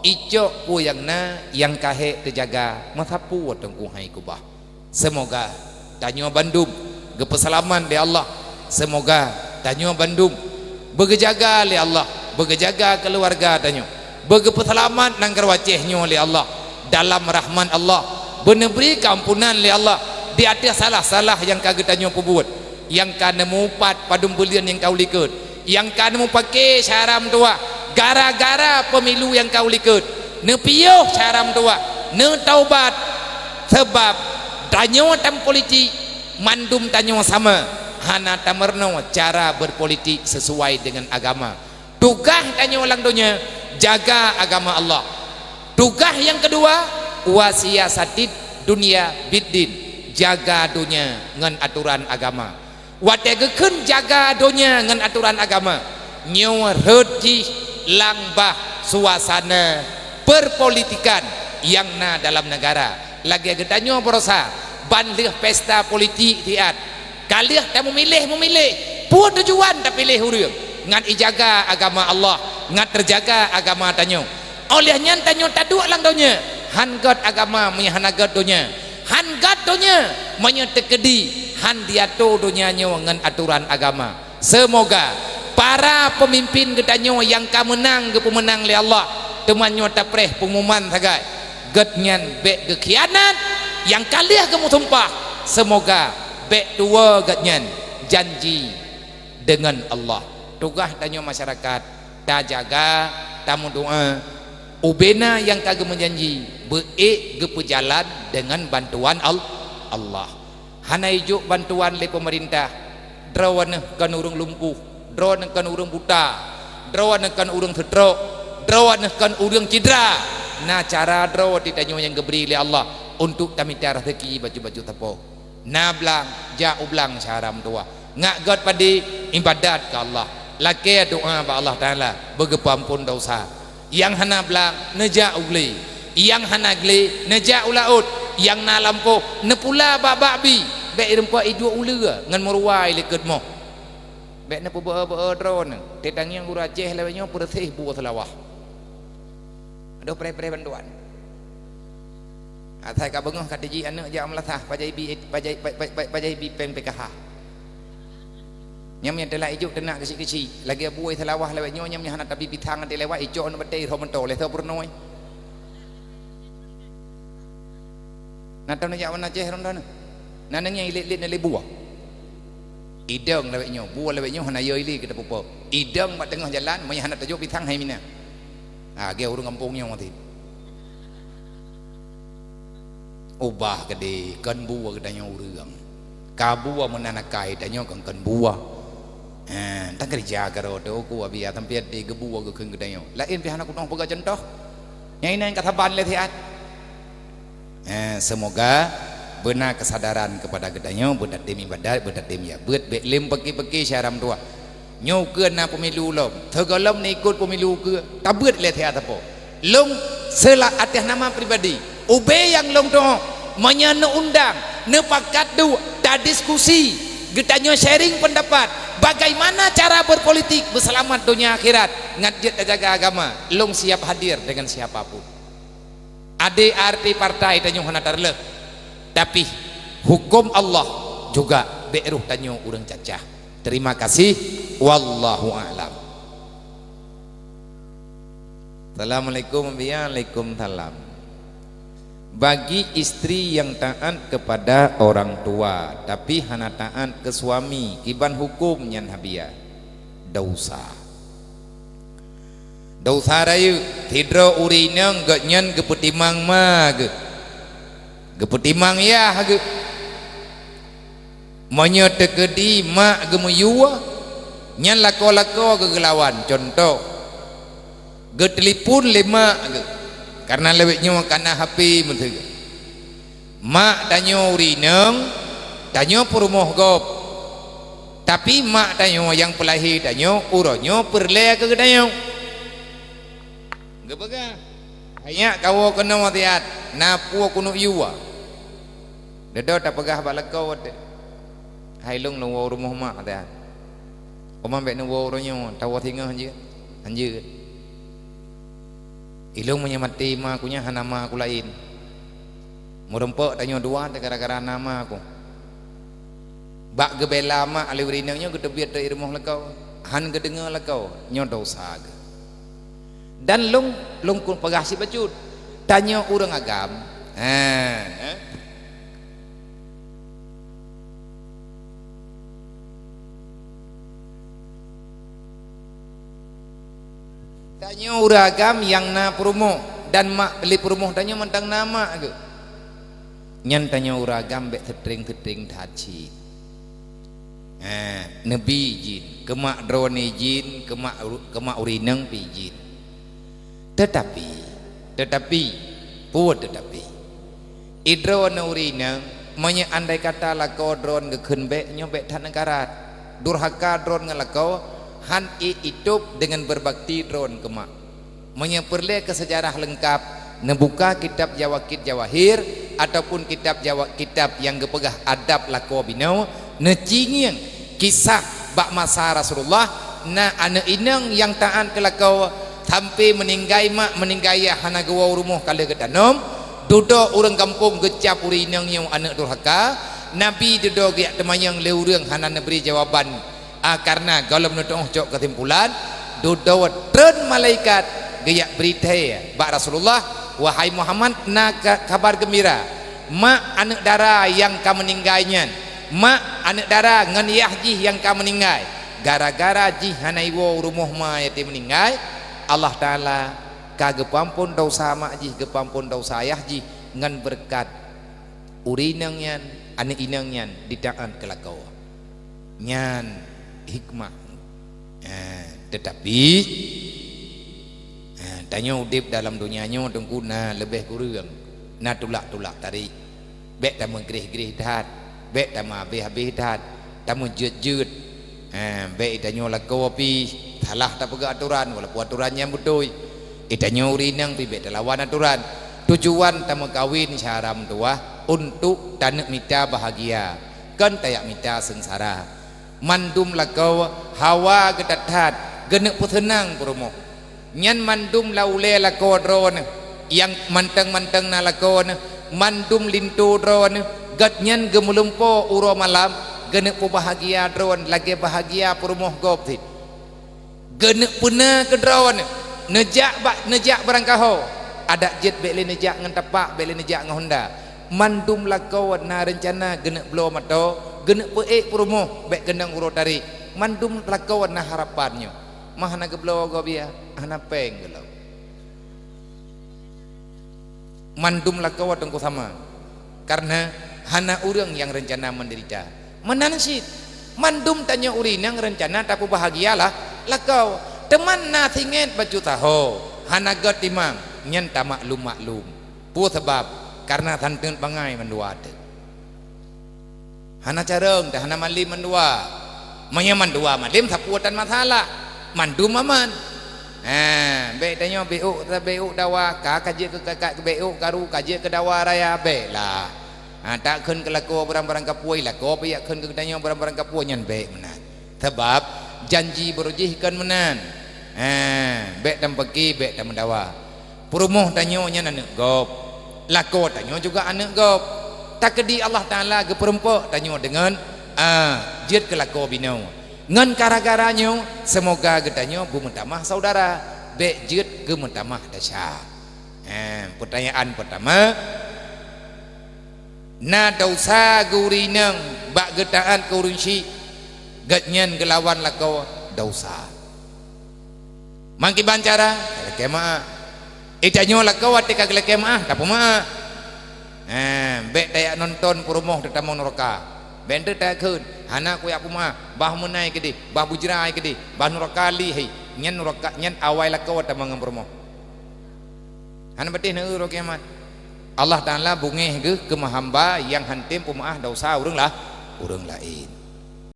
icok pu yang kahe terjaga masapu tengku hai kubah semoga tanyo Bandung gepesalaman di Allah semoga tanyo Bandung bergejaga li Allah bergejaga keluarga tanyo bergepesalamat nang kerwacehnya oleh Allah dalam rahman Allah beneberi kampunan oleh Allah di atas salah-salah yang kagetannya perbuat yang kana mupat padum belian yang kau likut yang kana mu pakai syaram tua gara-gara pemilu yang kau likut ne piyo syaram tua ne taubat sebab tanyo tam politik mandum tanyo sama hana tamerno cara berpolitik sesuai dengan agama tugas tanyo lang dunia jaga agama Allah tugas yang kedua wasiasatid dunia biddin jaga dunia ngan aturan agama wategekeun jaga dunia ngan aturan agama nyawa redji langbah suasana perpolitikan yang na dalam negara lagi getanyo berosa bandih pesta politik tiat kalih tak memilih pun tujuan tak pilih huruf ngan ijaga agama Allah ngat terjaga agama tanyo olehnya tanyo taduk lang donya hangat agama menyahanagat donya hangat donya menyetekedi han diato donya nyo ngan aturan agama semoga para pemimpin getanyo yang kamenang ge pemenang li Allah temanyo tapreh pengumuman sagai getnyan be gekhianat yang kalih kamu tumpah semoga be dua getnyan janji dengan Allah tugas tanyo masyarakat ta jaga tamu doa ubena yang kagem menjanji beek gepejalan dengan bantuan Allah hana ijuk bantuan le pemerintah drawan kan urang lumpuh drawan kan urang buta drawan kan urang setrok drawan kan urang cedera nah cara draw ditanyo yang geberi oleh Allah untuk tamita rezeki baju-baju tepo nah blang ja ublang syaram tua ngak god padi ibadat ke Allah laki doa ba Allah Ta'ala bergepampun dosa yang hana belang neja ugli yang hana gli neja ulaut yang na lampu nepula babi be rempa idu ula ngan meruai lekut mo be ne pu drone tetang yang uraceh lawanyo bersih buah selawah ada pre bantuan atai ka bengah kata ji anak ja amlatah pajai bi peng PKH nyamnya telah ijuk tenak kecil-kecil lagi buai selawah lewat nyamnya anak tapi bitang ada lewat ijuk nak betai roh mentol leh tu pernoi Natau najak warna Aceh ronda nanangnya ilit-ilit nalai buah idang leweknya buah leweknya hana yo ili kita popo idang kat tengah jalan mai hana tajuk pitang hai mina ge urang kampungnya mati ubah gede kan buah gedanya urang ka buah menanakai danyo kan buah tang kerja karo do ku abia tempiat di gebuah ge keung gedanya lain pi hana ku nong pega contoh nyai nang kataban le tiat semoga benar kesadaran kepada gedanya bedat demi badat bedat demi ya bet belim peki-peki syaram tua nyau ke na pemilu lom tegalom ni ikut pemilu ke tabut le thea tapo long sela atas nama pribadi ube yang long to menyana undang ne pakat du ta diskusi gedanya sharing pendapat bagaimana cara berpolitik berselamat dunia akhirat ngajit jaga agama long siap hadir dengan siapapun ade arti partai tanyo hana tarleh tapi hukum Allah juga beruh tanyo urang cacah. Terima kasih, wallahu a'lam. Assalamualaikum Waalaikumsalam. Bagi istri yang taat kepada orang tua tapi hana taat ke suami kiban hukum nyan habia dosa rayu tidro urinang ge nyan geputimang ma geputimang ya ge monya tekedi mak gemuyua nyan lako-lako gegelawan contoh ge telepon lima ge karena leweknya kana HP menteu mak danyo urinang danyo perumoh gop tapi mak danyo yang pelahi danyo uronyo perle ke danyo ge baga hanya kawo kena matiat napu kuno yuwa dedo tak pegah balakau de hailung lu rumah mak dah omam bek nu uronyo tawa tingah anje ilung menyamati ma kunya hanama aku lain murempek tanyo dua gara-gara nama aku bak gebela mak ali urinangnya gedebiat dari rumah lekau han gedengar lekau nyo dosa ge dan lung kun pegasi bacut tanya urang agam tanya uragam yang na perumoh dan mak beli perumoh tanya mentang nama ke nyan tanya uragam bek tetring taci nebi jin kemak drone jin kemak urinang pijin tetapi idrone urinang manya andai kata lako drone gekeun bek nyobek tan negara durhaka drone ngalako han hidup dengan berbakti drone kemak menyeperle ke sejarah lengkap nebuka kitab Jawakit Jawahir ataupun kitab yang gepegah adab lako binau necingin kisah bak masa Rasulullah na anak inang yang taat ke lako sampai meninggai mak meninggai hana gawa rumah kala gedanom duduk orang kampung gecap urinang yang anak durhaka nabi duduk giat temayang leurang hana neberi jawaban karena kalau menurut cok kesimpulan duduk tren malaikat gaya berita bak Rasulullah wahai Muhammad nak kabar gembira mak anak dara yang kamu meninggalnya mak anak dara ngan yahji yang kamu meninggal gara-gara ji hanaiwo rumah ma yati meninggal Allah Ta'ala kagepampun dosa mak ji gepampun dosa yahji ngan berkat urinangnya anak inangnya ditaat kelakau nyan hikmah tetapi tanya udip dalam dunianya dengkuna lebih kurang na tulak tarik bek tamu gerih dat bek tamu habis dat tamu jut bek tanya lako pi salah tak pegak aturan walaupun aturannya betul tanya urinang pi bek lawan aturan tujuan tamu kawin syaram tua untuk tanak mita bahagia kan tayak mita sengsara mandum lakau hawa gedatat genek putenang promo nyan mandum laule lakau drone yang manteng na lakau mandum lintu drone gat nyan gemulumpo uro malam genek pu bahagia drone lagi bahagia promo gopti genek puna ke drone nejak barangkaho ada jet beli nejak ngan tapak beli nejak ngan Honda mandum lakau na rencana genek belo mato genek peek perumoh bek gendang uro tarik mandum lakau na harapannya mah na gebelo go biya ana peng gelau mandum lakau tengku sama karena hana urang yang rencana menderita menansit mandum tanya urin yang rencana tapi bahagialah lakau teman na thinget baju taho hana got timang nyen ta maklum pu sebab karena tantun pangai mendua te hana careng dah hana malim mendua manya mendua malim sapuatan masalah mandum aman be tanya beu dawa ka kaje ke kakak ke beu karu kaje ke dawa raya be lah tak keun ke lako barang-barang kapuai lako piak keun ke tanya barang-barang kapuai nyan be menan sebab janji berujihkan menan bek dan pergi bek dan mendawa perumuh tanyonya anak gop lako tanyo juga anak gop tak kedi Allah Ta'ala ke perempuan tanyo dengan jid ke lako binau ngan gara-garanya semoga getanyo bumentamah saudara bek jid ke mentamah dasya pertanyaan pertama na dosa gurinang bak getaan kurunsi gatnyan gelawan lako dosa mangki bancara kema itanyo lako wate kagele kema tapi ma bek tayak nonton purumoh tetamong neraka bende tak keun hana ku aku mah bah munai kedi bah bujrai kedi bah neraka li hei nyen neraka nyen awai lako wate mangam purumoh hana betih na uro kiamat Allah Ta'ala bungeh ke mahamba yang hantim pumaah dosa urang lain